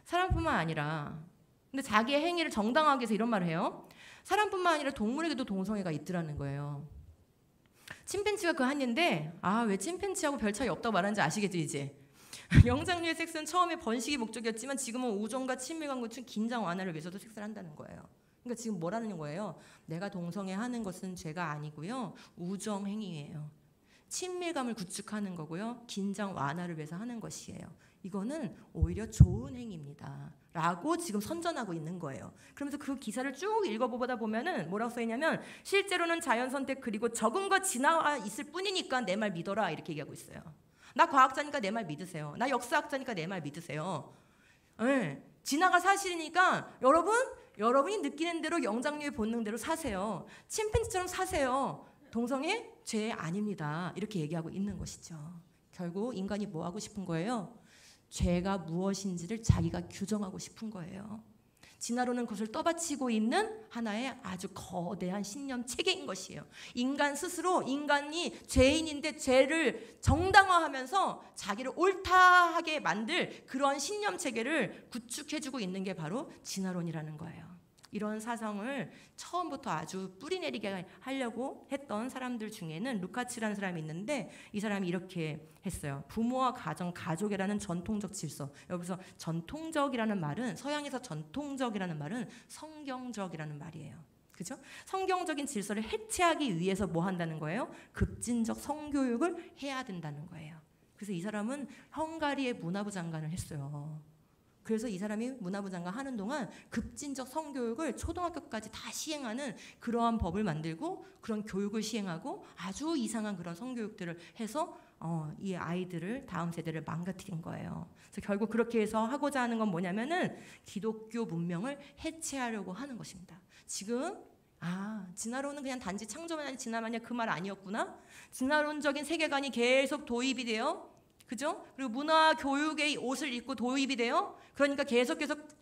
[SPEAKER 2] 사람뿐만 아니라 근데 자기의 행위를 정당화하기 위해서 이런 말을 해요. 사람뿐만 아니라 동물에게도 동성애가 있더라는 거예요. 침팬치가 그 한인데 왜 침팬치하고 별 차이 없다고 말하는지 아시겠죠 이제. 영장류의 섹스는 처음에 번식이 목적이었지만 지금은 우정과 친밀감 같은 긴장 완화를 위해서도 섹스를 한다는 거예요. 그러니까 지금 뭐라는 거예요? 내가 동성애하는 것은 죄가 아니고요. 우정 행위예요. 친밀감을 구축하는 거고요. 긴장 완화를 위해서 하는 것이에요. 이거는 오히려 좋은 행위입니다. 라고 지금 선전하고 있는 거예요. 그러면서 그 기사를 쭉 읽어보다 보면은 뭐라고 써있냐면 실제로는 자연선택 그리고 적응과 진화가 있을 뿐이니까 내 말 믿어라 이렇게 얘기하고 있어요. 나 과학자니까 내 말 믿으세요. 나 역사학자니까 내 말 믿으세요. 네. 진화가 사실이니까 여러분이 느끼는 대로 영장류의 본능대로 사세요. 침팬지처럼 사세요. 동성애 죄 아닙니다. 이렇게 얘기하고 있는 것이죠. 결국 인간이 뭐 하고 싶은 거예요? 죄가 무엇인지를 자기가 규정하고 싶은 거예요. 진화론은 그것을 떠받치고 있는 하나의 아주 거대한 신념 체계인 것이에요. 인간 스스로 인간이 죄인인데 죄를 정당화하면서 자기를 옳다하게 만들 그런 신념 체계를 구축해주고 있는 게 바로 진화론이라는 거예요. 이런 사상을 처음부터 아주 뿌리내리게 하려고 했던 사람들 중에는 루카츠라는 사람이 있는데 이 사람이 이렇게 했어요. 부모와 가정, 가족이라는 전통적 질서. 여기서 전통적이라는 말은 서양에서 전통적이라는 말은 성경적이라는 말이에요. 그죠? 성경적인 질서를 해체하기 위해서 뭐 한다는 거예요? 급진적 성교육을 해야 된다는 거예요. 그래서 이 사람은 헝가리의 문화부 장관을 했어요. 그래서 이 사람이 문화부 장관 하는 동안 급진적 성교육을 초등학교까지 다 시행하는 그러한 법을 만들고 그런 교육을 시행하고 아주 이상한 그런 성교육들을 해서 이 아이들을 다음 세대를 망가뜨린 거예요. 그래서 결국 그렇게 해서 하고자 하는 건 뭐냐면은 기독교 문명을 해체하려고 하는 것입니다. 지금 진화론은 그냥 단지 창조만 진화만이야 그 말 아니었구나. 진화론적인 세계관이 계속 도입이 돼요. 그죠? 그리고 문화 교육의 옷을 입고 도입이 돼요. 그러니까 계속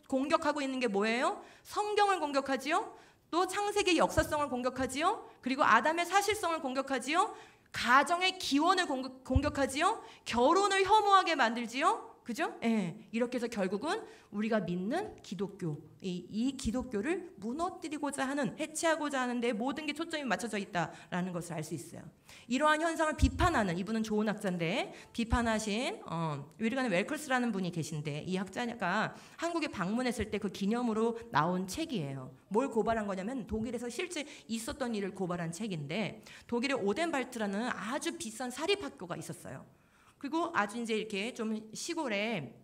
[SPEAKER 2] 공격하고 있는 게 뭐예요? 성경을 공격하지요. 또 창세기의 역사성을 공격하지요. 그리고 아담의 사실성을 공격하지요. 가정의 기원을 공격하지요. 결혼을 혐오하게 만들지요. 그죠? 예. 이렇게 해서 결국은 우리가 믿는 기독교, 이 기독교를 무너뜨리고자 하는, 해체하고자 하는 데 모든 게 초점이 맞춰져 있다라는 것을 알 수 있어요. 이러한 현상을 비판하는, 이분은 좋은 학자인데 비판하신 윌리엄 웰커스라는 분이 계신데, 이 학자가 한국에 방문했을 때 그 기념으로 나온 책이에요. 뭘 고발한 거냐면 독일에서 실제 있었던 일을 고발한 책인데, 독일의 오덴발트라는 아주 비싼 사립학교가 있었어요. 그리고 아주 이제 이렇게 좀 시골에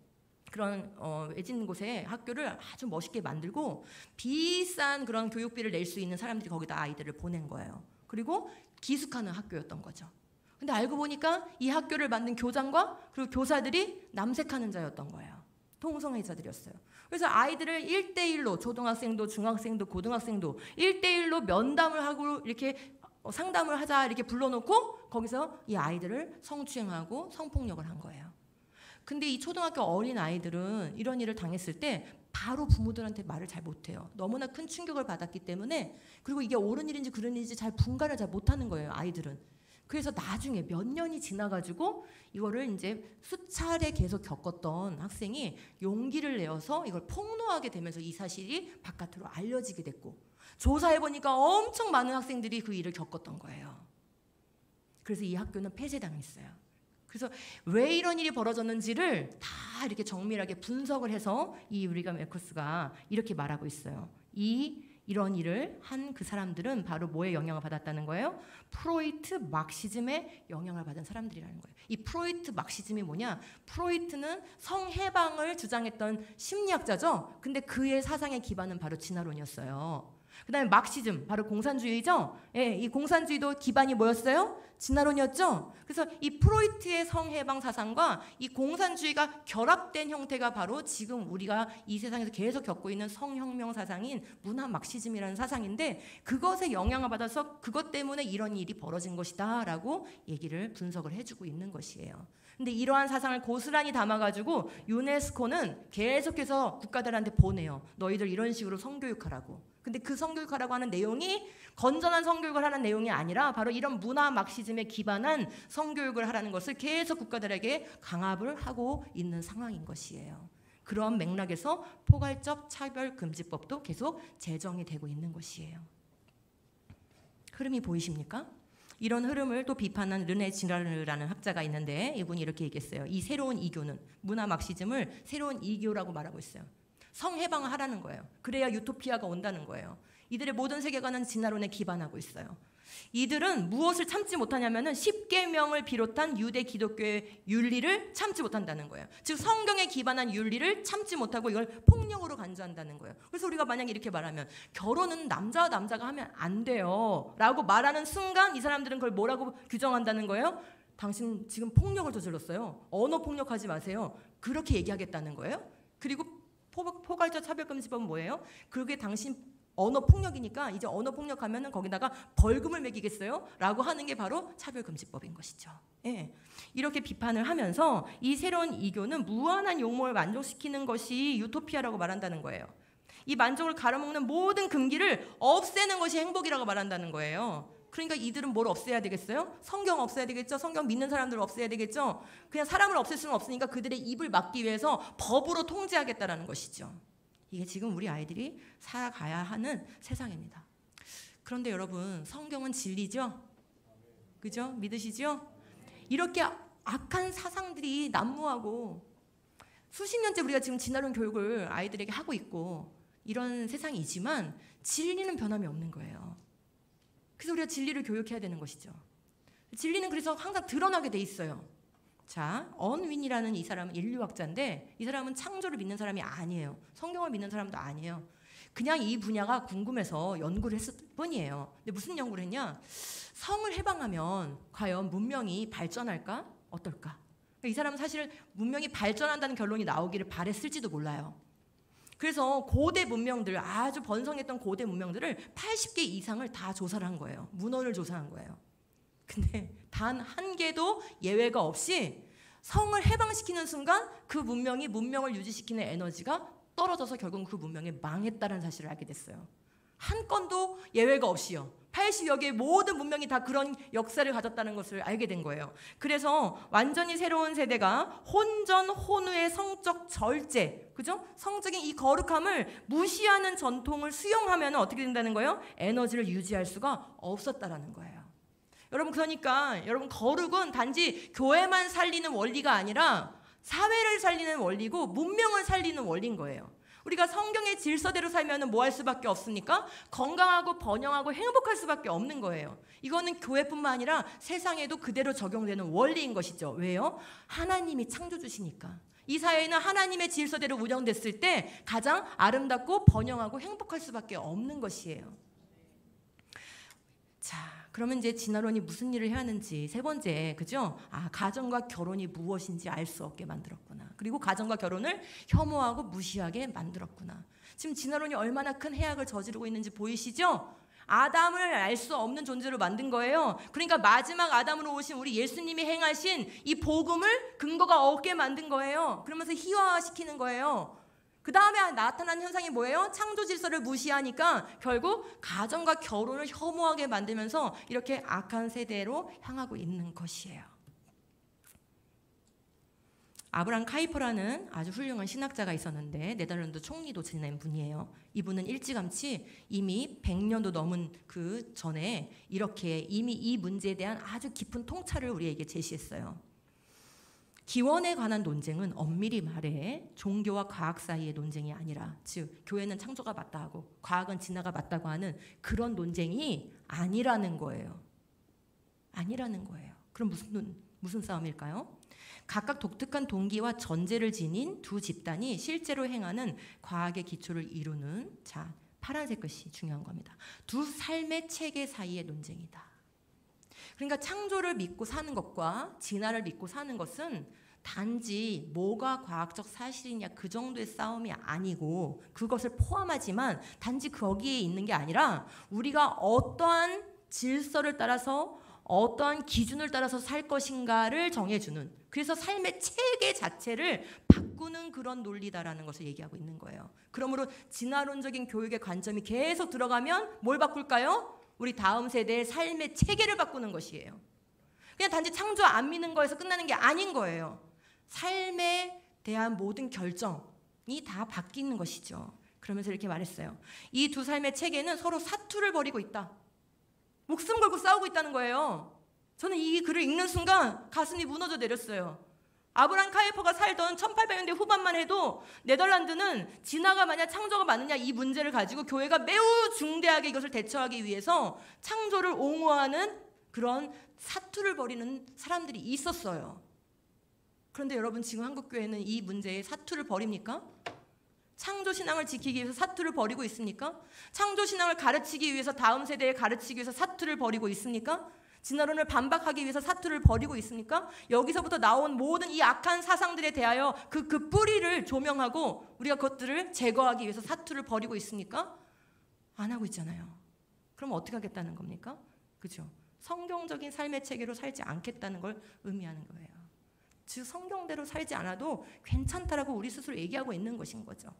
[SPEAKER 2] 그런 외진 곳에 학교를 아주 멋있게 만들고 비싼 그런 교육비를 낼 수 있는 사람들이 거기다 아이들을 보낸 거예요. 그리고 기숙하는 학교였던 거죠. 근데 알고 보니까 이 학교를 만든 교장과 그리고 교사들이 남색하는 자였던 거예요. 동성애자들이었어요. 그래서 아이들을 1대1로, 초등학생도 중학생도 고등학생도 1대1로 면담을 하고 이렇게 상담을 하자 이렇게 불러놓고 거기서 이 아이들을 성추행하고 성폭력을 한 거예요. 근데 이 초등학교 어린 아이들은 이런 일을 당했을 때 바로 부모들한테 말을 잘 못해요. 너무나 큰 충격을 받았기 때문에. 그리고 이게 옳은 일인지 그런 일인지 잘 분간을 잘 못하는 거예요, 아이들은. 그래서 나중에 몇 년이 지나가지고 이거를 이제 수차례 계속 겪었던 학생이 용기를 내어서 이걸 폭로하게 되면서 이 사실이 바깥으로 알려지게 됐고, 조사해보니까 엄청 많은 학생들이 그 일을 겪었던 거예요. 그래서 이 학교는 폐쇄당했어요. 그래서 왜 이런 일이 벌어졌는지를 다 이렇게 정밀하게 분석을 해서 이 윌리엄 웰커스가 이렇게 말하고 있어요. 이런 일을 한 그 사람들은 바로 뭐에 영향을 받았다는 거예요? 프로이트 막시즘에 영향을 받은 사람들이라는 거예요. 이 프로이트 막시즘이 뭐냐? 프로이트는 성해방을 주장했던 심리학자죠. 근데 그의 사상의 기반은 바로 진화론이었어요. 그 다음에 막시즘, 바로 공산주의죠. 예, 이 공산주의도 기반이 뭐였어요? 진화론이었죠. 그래서 이 프로이트의 성해방 사상과 이 공산주의가 결합된 형태가 바로 지금 우리가 이 세상에서 계속 겪고 있는 성혁명 사상인 문화 막시즘이라는 사상인데, 그것에 영향을 받아서 그것 때문에 이런 일이 벌어진 것이다 라고 얘기를 분석을 해주고 있는 것이에요. 근데 이러한 사상을 고스란히 담아가지고 유네스코는 계속해서 국가들한테 보내요. 너희들 이런 식으로 성교육하라고. 근데 그 성교육하라고 하는 내용이 건전한 성교육을 하는 내용이 아니라 바로 이런 문화 막시즘에 기반한 성교육을 하라는 것을 계속 국가들에게 강압을 하고 있는 상황인 것이에요. 그런 맥락에서 포괄적 차별금지법도 계속 제정이 되고 있는 것이에요. 흐름이 보이십니까? 이런 흐름을 또 비판한 르네 지라르라는 학자가 있는데, 이분이 이렇게 얘기했어요. 이 새로운 이교는, 문화 막시즘을 새로운 이교라고 말하고 있어요. 성해방을 하라는 거예요. 그래야 유토피아가 온다는 거예요. 이들의 모든 세계관은 진화론에 기반하고 있어요. 이들은 무엇을 참지 못하냐면은 10계명을 비롯한 유대 기독교의 윤리를 참지 못한다는 거예요. 즉 성경에 기반한 윤리를 참지 못하고 이걸 폭력으로 간주한다는 거예요. 그래서 우리가 만약에 이렇게 말하면 결혼은 남자와 남자가 하면 안 돼요 라고 말하는 순간 이 사람들은 그걸 뭐라고 규정한다는 거예요? 당신 지금 폭력을 저질렀어요. 언어 폭력하지 마세요. 그렇게 얘기하겠다는 거예요. 그리고 포괄적 차별금지법은 뭐예요? 그게 당신 언어 폭력이니까 이제 언어 폭력하면은 거기다가 벌금을 매기겠어요? 라고 하는 게 바로 차별금지법인 것이죠. 예. 이렇게 비판을 하면서 이 새로운 이교는 무한한 욕망을 만족시키는 것이 유토피아라고 말한다는 거예요. 이 만족을 가로막는 모든 금기를 없애는 것이 행복이라고 말한다는 거예요. 그러니까 이들은 뭘 없애야 되겠어요? 성경 없애야 되겠죠? 성경 믿는 사람들을 없애야 되겠죠? 그냥 사람을 없앨 수는 없으니까 그들의 입을 막기 위해서 법으로 통제하겠다라는 것이죠. 이게 지금 우리 아이들이 살아가야 하는 세상입니다. 그런데 여러분, 성경은 진리죠? 그죠? 믿으시죠? 이렇게 악한 사상들이 난무하고 수십 년째 우리가 지금 진화론 교육을 아이들에게 하고 있고 이런 세상이지만 진리는 변함이 없는 거예요. 그래서 우리가 진리를 교육해야 되는 것이죠. 진리는 그래서 항상 드러나게 돼 있어요. 자, 언윈이라는 이 사람은 인류학자인데 이 사람은 창조를 믿는 사람이 아니에요. 성경을 믿는 사람도 아니에요. 그냥 이 분야가 궁금해서 연구를 했을 뿐이에요. 근데 무슨 연구를 했냐? 성을 해방하면 과연 문명이 발전할까? 어떨까? 이 사람은 사실 문명이 발전한다는 결론이 나오기를 바랬을지도 몰라요. 그래서 고대 문명들, 아주 번성했던 고대 문명들을 80개 이상을 다 조사를 한 거예요. 문헌을 조사한 거예요. 근데 단 한 개도 예외가 없이 성을 해방시키는 순간 그 문명을 유지시키는 에너지가 떨어져서 결국 그 문명이 망했다는 사실을 알게 됐어요. 한 건도 예외가 없이요. 80여 개의 모든 문명이 다 그런 역사를 가졌다는 것을 알게 된 거예요. 그래서 완전히 새로운 세대가 혼전 혼후의 성적 절제, 그죠? 성적인 이 거룩함을 무시하는 전통을 수용하면 어떻게 된다는 거예요? 에너지를 유지할 수가 없었다라는 거예요. 여러분, 그러니까 여러분, 거룩은 단지 교회만 살리는 원리가 아니라 사회를 살리는 원리고 문명을 살리는 원리인 거예요. 우리가 성경의 질서대로 살면 뭐 할 수밖에 없습니까? 건강하고 번영하고 행복할 수밖에 없는 거예요. 이거는 교회뿐만 아니라 세상에도 그대로 적용되는 원리인 것이죠. 왜요? 하나님이 창조주시니까. 이 사회는 하나님의 질서대로 운영됐을 때 가장 아름답고 번영하고 행복할 수밖에 없는 것이에요. 자, 그러면 이제 진화론이 무슨 일을 하는지 세 번째, 그죠? 가정과 결혼이 무엇인지 알 수 없게 만들었구나. 그리고 가정과 결혼을 혐오하고 무시하게 만들었구나. 지금 진화론이 얼마나 큰 해악을 저지르고 있는지 보이시죠? 아담을 알 수 없는 존재로 만든 거예요. 그러니까 마지막 아담으로 오신 우리 예수님이 행하신 이 복음을 근거가 없게 만든 거예요. 그러면서 희화화시키는 거예요. 그 다음에 나타난 현상이 뭐예요? 창조 질서를 무시하니까 결국 가정과 결혼을 혐오하게 만들면서 이렇게 악한 세대로 향하고 있는 것이에요. 아브람 카이퍼라는 아주 훌륭한 신학자가 있었는데 네덜란드 총리도 지낸 분이에요. 이분은 일찌감치 이미 100년도 넘은 그 전에 이렇게 이미 이 문제에 대한 아주 깊은 통찰을 우리에게 제시했어요. 기원에 관한 논쟁은 엄밀히 말해 종교와 과학 사이의 논쟁이 아니라, 즉 교회는 창조가 맞다 하고 과학은 진화가 맞다고 하는 그런 논쟁이 아니라는 거예요. 아니라는 거예요. 그럼 무슨 싸움일까요? 각각 독특한 동기와 전제를 지닌 두 집단이 실제로 행하는 과학의 기초를 이루는, 자, 파란색 것이 중요한 겁니다. 두 삶의 체계 사이의 논쟁이다. 그러니까 창조를 믿고 사는 것과 진화를 믿고 사는 것은 단지 뭐가 과학적 사실이냐 그 정도의 싸움이 아니고, 그것을 포함하지만 단지 거기에 있는 게 아니라 우리가 어떠한 질서를 따라서 어떠한 기준을 따라서 살 것인가를 정해주는, 그래서 삶의 체계 자체를 바꾸는 그런 논리다라는 것을 얘기하고 있는 거예요. 그러므로 진화론적인 교육의 관점이 계속 들어가면 뭘 바꿀까요? 우리 다음 세대의 삶의 체계를 바꾸는 것이에요. 그냥 단지 창조 안 믿는 거에서 끝나는 게 아닌 거예요. 삶에 대한 모든 결정이 다 바뀌는 것이죠. 그러면서 이렇게 말했어요. 이 두 삶의 체계는 서로 사투를 벌이고 있다. 목숨 걸고 싸우고 있다는 거예요. 저는 이 글을 읽는 순간 가슴이 무너져 내렸어요. 아브람 카이퍼가 살던 1800년대 후반만 해도 네덜란드는 진화가 맞냐 창조가 맞느냐 이 문제를 가지고 교회가 매우 중대하게 이것을 대처하기 위해서 창조를 옹호하는 그런 사투를 벌이는 사람들이 있었어요. 그런데 여러분, 지금 한국교회는 이 문제에 사투를 벌입니까? 창조신앙을 지키기 위해서 사투를 벌이고 있습니까? 창조신앙을 가르치기 위해서 다음 세대에 가르치기 위해서 사투를 벌이고 있습니까? 진화론을 반박하기 위해서 사투를 벌이고 있습니까? 여기서부터 나온 모든 이 악한 사상들에 대하여 그 뿌리를 조명하고 우리가 그것들을 제거하기 위해서 사투를 벌이고 있습니까? 안 하고 있잖아요. 그럼 어떻게 하겠다는 겁니까? 그죠? 성경적인 삶의 체계로 살지 않겠다는 걸 의미하는 거예요. 즉 성경대로 살지 않아도 괜찮다라고 우리 스스로 얘기하고 있는 것인 거죠.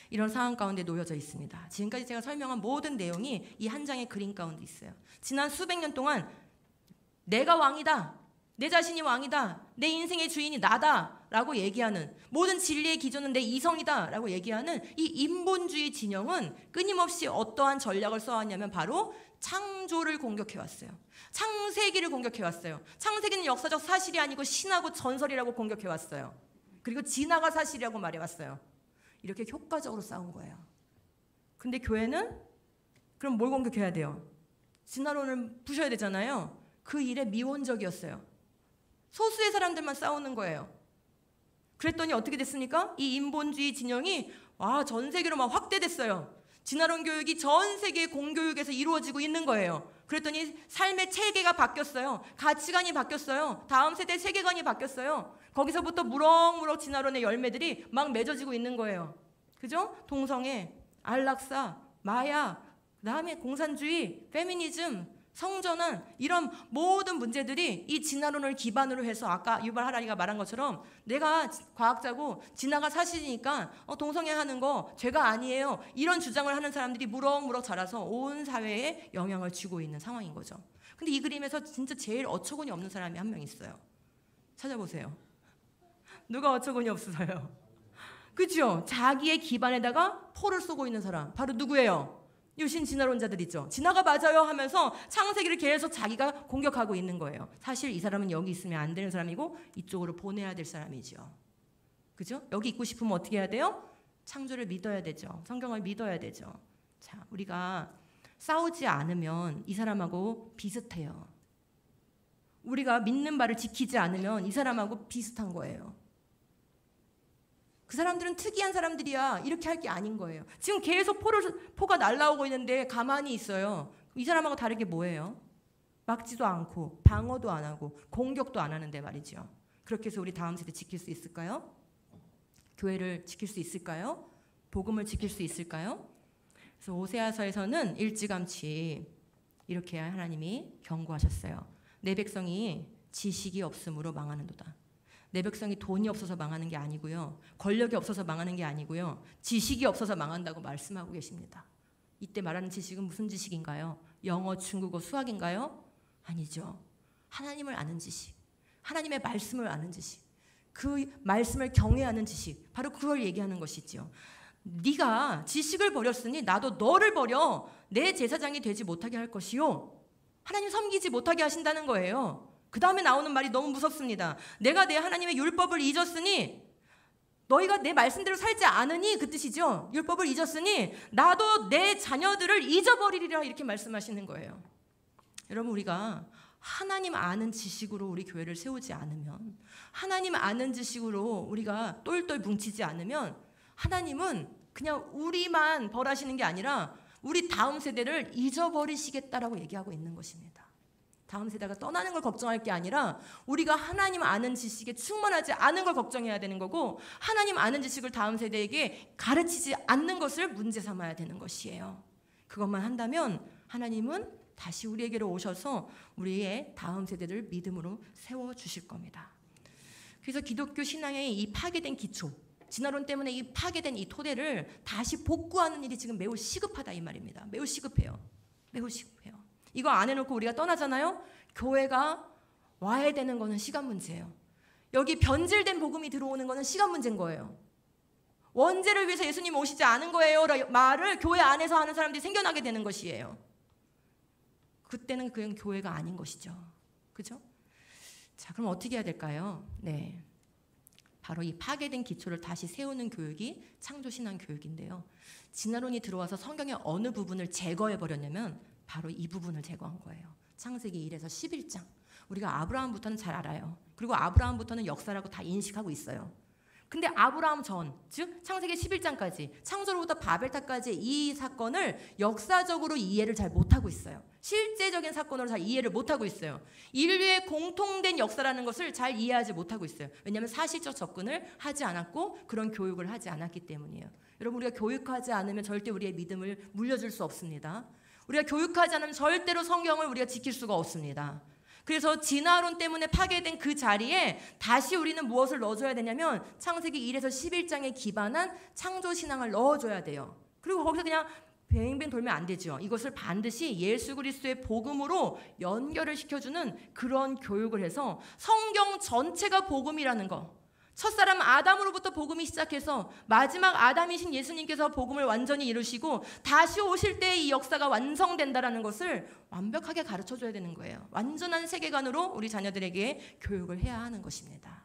[SPEAKER 2] 이런 상황 가운데 놓여져 있습니다. 지금까지 제가 설명한 모든 내용이 이 한 장의 그림 가운데 있어요. 지난 수백 년 동안 내가 왕이다, 내 자신이 왕이다, 내 인생의 주인이 나다 라고 얘기하는, 모든 진리의 기준은 내 이성이다 라고 얘기하는 이 인본주의 진영은 끊임없이 어떠한 전략을 써왔냐면 바로 창조를 공격해왔어요. 창세기를 공격해왔어요. 창세기는 역사적 사실이 아니고 신하고 전설이라고 공격해왔어요. 그리고 진화가 사실이라고 말해왔어요. 이렇게 효과적으로 싸운 거예요. 근데 교회는 그럼 뭘 공격해야 돼요? 진화론을 부셔야 되잖아요. 그 일에 미온적이었어요. 소수의 사람들만 싸우는 거예요. 그랬더니 어떻게 됐습니까? 이 인본주의 진영이 전 세계로 막 확대됐어요. 진화론 교육이 전 세계 공교육에서 이루어지고 있는 거예요. 그랬더니 삶의 체계가 바뀌었어요. 가치관이 바뀌었어요. 다음 세대 세계관이 바뀌었어요. 거기서부터 무럭무럭 진화론의 열매들이 막 맺어지고 있는 거예요. 그죠? 동성애, 안락사, 마약, 그다음에 공산주의, 페미니즘, 성전환, 이런 모든 문제들이 이 진화론을 기반으로 해서 아까 유발 하라리가 말한 것처럼 내가 과학자고 진화가 사실이니까 동성애 하는 거 죄가 아니에요, 이런 주장을 하는 사람들이 무럭무럭 자라서 온 사회에 영향을 주고 있는 상황인 거죠. 근데 이 그림에서 진짜 제일 어처구니 없는 사람이 한 명 있어요. 찾아보세요. 누가 어처구니 없어요? 그렇죠? 자기의 기반에다가 포를 쏘고 있는 사람 바로 누구예요? 유신 진화론자들 있죠. 진화가 맞아요 하면서 창세기를 계속 자기가 공격하고 있는 거예요. 사실 이 사람은 여기 있으면 안 되는 사람이고 이쪽으로 보내야 될 사람이죠. 그죠? 여기 있고 싶으면 어떻게 해야 돼요? 창조를 믿어야 되죠. 성경을 믿어야 되죠. 자, 우리가 싸우지 않으면 이 사람하고 비슷해요. 우리가 믿는 바를 지키지 않으면 이 사람하고 비슷한 거예요. 그 사람들은 특이한 사람들이야, 이렇게 할 게 아닌 거예요. 지금 계속 포가 날라오고 있는데 가만히 있어요. 이 사람하고 다른 게 뭐예요? 막지도 않고 방어도 안 하고 공격도 안 하는데 말이죠. 그렇게 해서 우리 다음 세대 지킬 수 있을까요? 교회를 지킬 수 있을까요? 복음을 지킬 수 있을까요? 그래서 오세아서에서는 일찌감치 이렇게 하나님이 경고하셨어요. 내 백성이 지식이 없으므로 망하는도다. 내 백성이 돈이 없어서 망하는 게 아니고요, 권력이 없어서 망하는 게 아니고요, 지식이 없어서 망한다고 말씀하고 계십니다. 이때 말하는 지식은 무슨 지식인가요? 영어, 중국어, 수학인가요? 아니죠. 하나님을 아는 지식, 하나님의 말씀을 아는 지식, 그 말씀을 경외하는 지식, 바로 그걸 얘기하는 것이죠. 네가 지식을 버렸으니 나도 너를 버려 내 제사장이 되지 못하게 할 것이요, 하나님 섬기지 못하게 하신다는 거예요. 그 다음에 나오는 말이 너무 무섭습니다. 내가 내 하나님의 율법을 잊었으니 너희가 내 말씀대로 살지 않으니, 그 뜻이죠. 율법을 잊었으니 나도 내 자녀들을 잊어버리리라, 이렇게 말씀하시는 거예요. 여러분, 우리가 하나님 아는 지식으로 우리 교회를 세우지 않으면, 하나님 아는 지식으로 우리가 똘똘 뭉치지 않으면 하나님은 그냥 우리만 벌하시는 게 아니라 우리 다음 세대를 잊어버리시겠다라고 얘기하고 있는 것입니다. 다음 세대가 떠나는 걸 걱정할 게 아니라 우리가 하나님 아는 지식에 충만하지 않은 걸 걱정해야 되는 거고, 하나님 아는 지식을 다음 세대에게 가르치지 않는 것을 문제 삼아야 되는 것이에요. 그것만 한다면 하나님은 다시 우리에게로 오셔서 우리의 다음 세대를 믿음으로 세워주실 겁니다. 그래서 기독교 신앙의 이 파괴된 기초, 진화론 때문에 이 파괴된 이 토대를 다시 복구하는 일이 지금 매우 시급하다, 이 말입니다. 매우 시급해요. 매우 시급해요. 이거 안 해놓고 우리가 떠나잖아요. 교회가 와야 되는 거는 시간 문제예요. 여기 변질된 복음이 들어오는 거는 시간 문제인 거예요. 원죄를 위해서 예수님 오시지 않은 거예요 말을 교회 안에서 하는 사람들이 생겨나게 되는 것이에요. 그때는 그냥 교회가 아닌 것이죠. 그죠? 자, 그럼 어떻게 해야 될까요? 네, 바로 이 파괴된 기초를 다시 세우는 교육이 창조신앙 교육인데요. 진화론이 들어와서 성경의 어느 부분을 제거해버렸냐면 바로 이 부분을 제거한 거예요. 창세기 1에서 11장. 우리가 아브라함부터는 잘 알아요. 그리고 아브라함부터는 역사라고 다 인식하고 있어요. 근데 아브라함 전, 즉 창세기 11장까지, 창조로부터 바벨탑까지 이 사건을 역사적으로 이해를 잘 못하고 있어요. 실제적인 사건으로 잘 이해를 못하고 있어요. 인류의 공통된 역사라는 것을 잘 이해하지 못하고 있어요. 왜냐하면 사실적 접근을 하지 않았고 그런 교육을 하지 않았기 때문이에요. 여러분, 우리가 교육하지 않으면 절대 우리의 믿음을 물려줄 수 없습니다. 우리가 교육하지 않으면 절대로 성경을 우리가 지킬 수가 없습니다. 그래서 진화론 때문에 파괴된 그 자리에 다시 우리는 무엇을 넣어줘야 되냐면 창세기 1에서 11장에 기반한 창조신앙을 넣어줘야 돼요. 그리고 거기서 그냥 뱅뱅 돌면 안 되죠. 이것을 반드시 예수 그리스도의 복음으로 연결을 시켜주는 그런 교육을 해서 성경 전체가 복음이라는 거, 첫사람 아담으로부터 복음이 시작해서 마지막 아담이신 예수님께서 복음을 완전히 이루시고 다시 오실 때 이 역사가 완성된다라는 것을 완벽하게 가르쳐줘야 되는 거예요. 완전한 세계관으로 우리 자녀들에게 교육을 해야 하는 것입니다.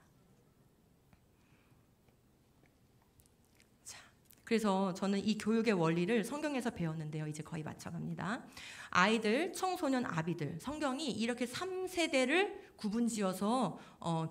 [SPEAKER 2] 자, 그래서 저는 이 교육의 원리를 성경에서 배웠는데요. 이제 거의 맞춰갑니다. 아이들, 청소년, 아비들, 성경이 이렇게 3세대를 구분지어서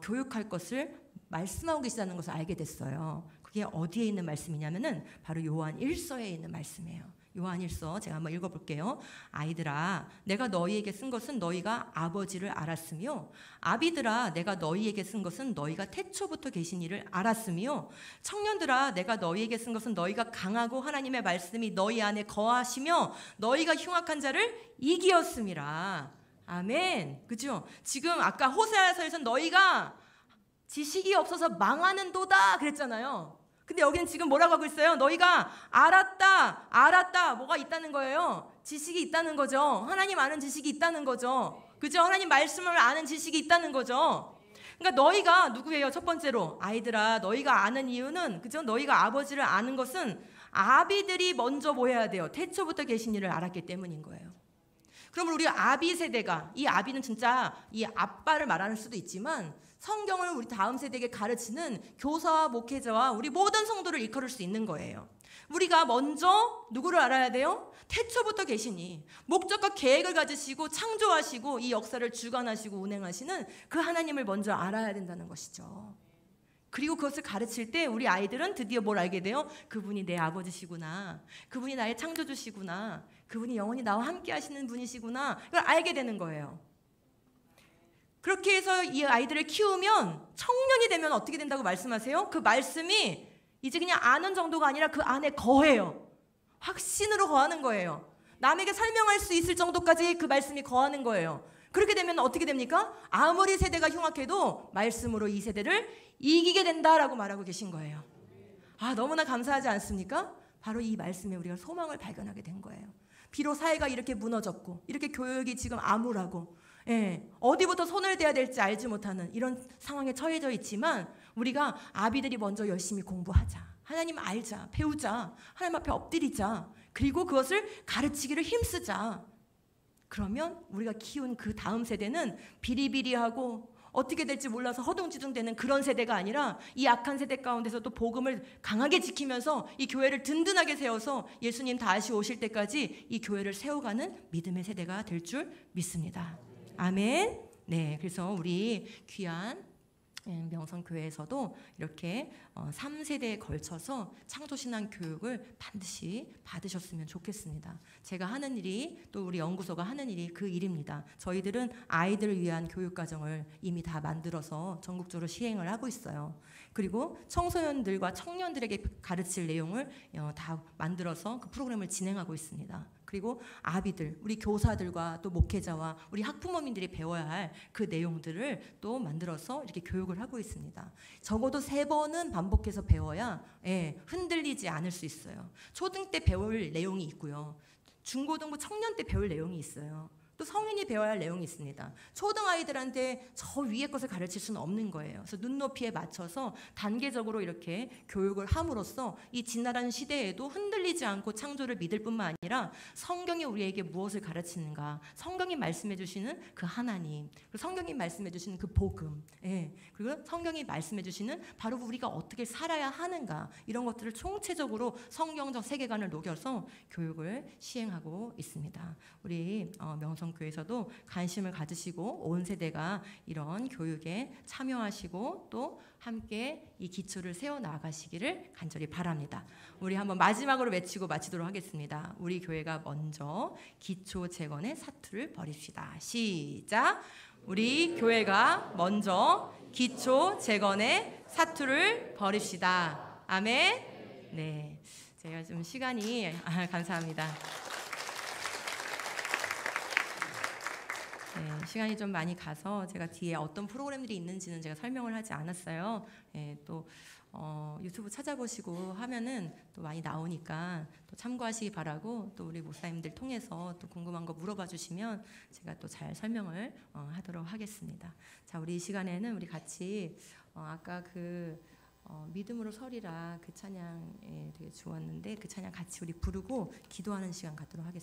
[SPEAKER 2] 교육할 것을 말씀하고 계시다는 것을 알게 됐어요. 그게 어디에 있는 말씀이냐면은 바로 요한 1서에 있는 말씀이에요. 요한 1서 제가 한번 읽어볼게요. 아이들아, 내가 너희에게 쓴 것은 너희가 아버지를 알았으며, 아비들아, 내가 너희에게 쓴 것은 너희가 태초부터 계신 이를 알았으며, 청년들아, 내가 너희에게 쓴 것은 너희가 강하고 하나님의 말씀이 너희 안에 거하시며 너희가 흉악한 자를 이기었음이라. 아멘. 그죠? 지금 아까 호세아서에서 너희가 지식이 없어서 망하는도다 그랬잖아요. 근데 여기는 지금 뭐라고 하고 있어요? 너희가 알았다. 뭐가 있다는 거예요? 지식이 있다는 거죠. 하나님 아는 지식이 있다는 거죠. 그죠? 하나님 말씀을 아는 지식이 있다는 거죠. 그러니까 너희가 누구예요? 첫 번째로 아이들아, 너희가 아는 이유는, 그죠? 너희가 아버지를 아는 것은 아비들이 먼저 뭐 해야 돼요? 태초부터 계신 이를 알았기 때문인 거예요. 그러면 우리 아비 세대가, 이 아비는 진짜 이 아빠를 말하는 수도 있지만 성경을 우리 다음 세대에게 가르치는 교사와 목회자와 우리 모든 성도를 일컬을 수 있는 거예요. 우리가 먼저 누구를 알아야 돼요? 태초부터 계시니 목적과 계획을 가지시고 창조하시고 이 역사를 주관하시고 운행하시는 그 하나님을 먼저 알아야 된다는 것이죠. 그리고 그것을 가르칠 때 우리 아이들은 드디어 뭘 알게 돼요? 그분이 내 아버지시구나. 그분이 나의 창조주시구나. 그분이 영원히 나와 함께 하시는 분이시구나. 이걸 알게 되는 거예요. 그렇게 해서 이 아이들을 키우면 청년이 되면 어떻게 된다고 말씀하세요? 그 말씀이 이제 그냥 아는 정도가 아니라 그 안에 거해요. 확신으로 거하는 거예요. 남에게 설명할 수 있을 정도까지 그 말씀이 거하는 거예요. 그렇게 되면 어떻게 됩니까? 아무리 세대가 흉악해도 말씀으로 이 세대를 이기게 된다라고 말하고 계신 거예요. 아, 너무나 감사하지 않습니까? 바로 이 말씀에 우리가 소망을 발견하게 된 거예요. 비록 사회가 이렇게 무너졌고 이렇게 교육이 지금 암울하고 어디부터 손을 대야 될지 알지 못하는 이런 상황에 처해져 있지만 우리가 아비들이 먼저 열심히 공부하자. 하나님 알자. 배우자. 하나님 앞에 엎드리자. 그리고 그것을 가르치기를 힘쓰자. 그러면 우리가 키운 그 다음 세대는 비리비리하고 어떻게 될지 몰라서 허둥지둥대는 그런 세대가 아니라 이 악한 세대 가운데서 또 복음을 강하게 지키면서 이 교회를 든든하게 세워서 예수님 다시 오실 때까지 이 교회를 세워가는 믿음의 세대가 될 줄 믿습니다. 아멘. 네, 그래서 우리 귀한 명성교회에서도 이렇게 3세대에 걸쳐서 창조신앙 교육을 반드시 받으셨으면 좋겠습니다. 제가 하는 일이, 또 우리 연구소가 하는 일이 그 일입니다. 저희들은 아이들을 위한 교육과정을 이미 다 만들어서 전국적으로 시행을 하고 있어요. 그리고 청소년들과 청년들에게 가르칠 내용을 다 만들어서 그 프로그램을 진행하고 있습니다. 그리고 아비들, 우리 교사들과 또 목회자와 우리 학부모님들이 배워야 할 그 내용들을 또 만들어서 이렇게 교육을 하고 있습니다. 적어도 3번은 반복해서 배워야 흔들리지 않을 수 있어요. 초등 때 배울 내용이 있고요. 중고등부 청년 때 배울 내용이 있어요. 또 성인이 배워야 할 내용이 있습니다. 초등 아이들한테 저 위의 것을 가르칠 수는 없는 거예요. 그래서 눈높이에 맞춰서 단계적으로 이렇게 교육을 함으로써 이 지나가는 시대에도 흔들리지 않고 창조를 믿을 뿐만 아니라 성경이 우리에게 무엇을 가르치는가, 성경이 말씀해 주시는 그 하나님, 그리고 성경이 말씀해 주시는 그 복음, 그리고 성경이 말씀해 주시는 바로 우리가 어떻게 살아야 하는가, 이런 것들을 총체적으로 성경적 세계관을 녹여서 교육을 시행하고 있습니다. 우리 명성교회에서도 관심을 가지시고 온 세대가 이런 교육에 참여하시고 또 함께 이 기초를 세워나가시기를 간절히 바랍니다. 우리 한번 마지막으로 외치고 마치도록 하겠습니다. 우리 교회가 먼저 기초 재건의 사투를 버립시다. 시작! 우리 교회가 먼저 기초 재건의 사투를 버립시다. 아멘. 네, 제가 좀 시간이 감사합니다. 네, 시간이 좀 많이 가서 제가 뒤에 어떤 프로그램들이 있는지는 제가 설명을 하지 않았어요. 또 유튜브 찾아보시고 하면은 또 많이 나오니까 또 참고하시기 바라고, 또 우리 목사님들 통해서 또 궁금한 거 물어봐 주시면 제가 또 잘 설명을 하도록 하겠습니다. 자, 우리 이 시간에는 우리 같이 아까 그 믿음으로 서리라 그 찬양 되게 좋았는데 그 찬양 같이 우리 부르고 기도하는 시간 갖도록 하겠습니다.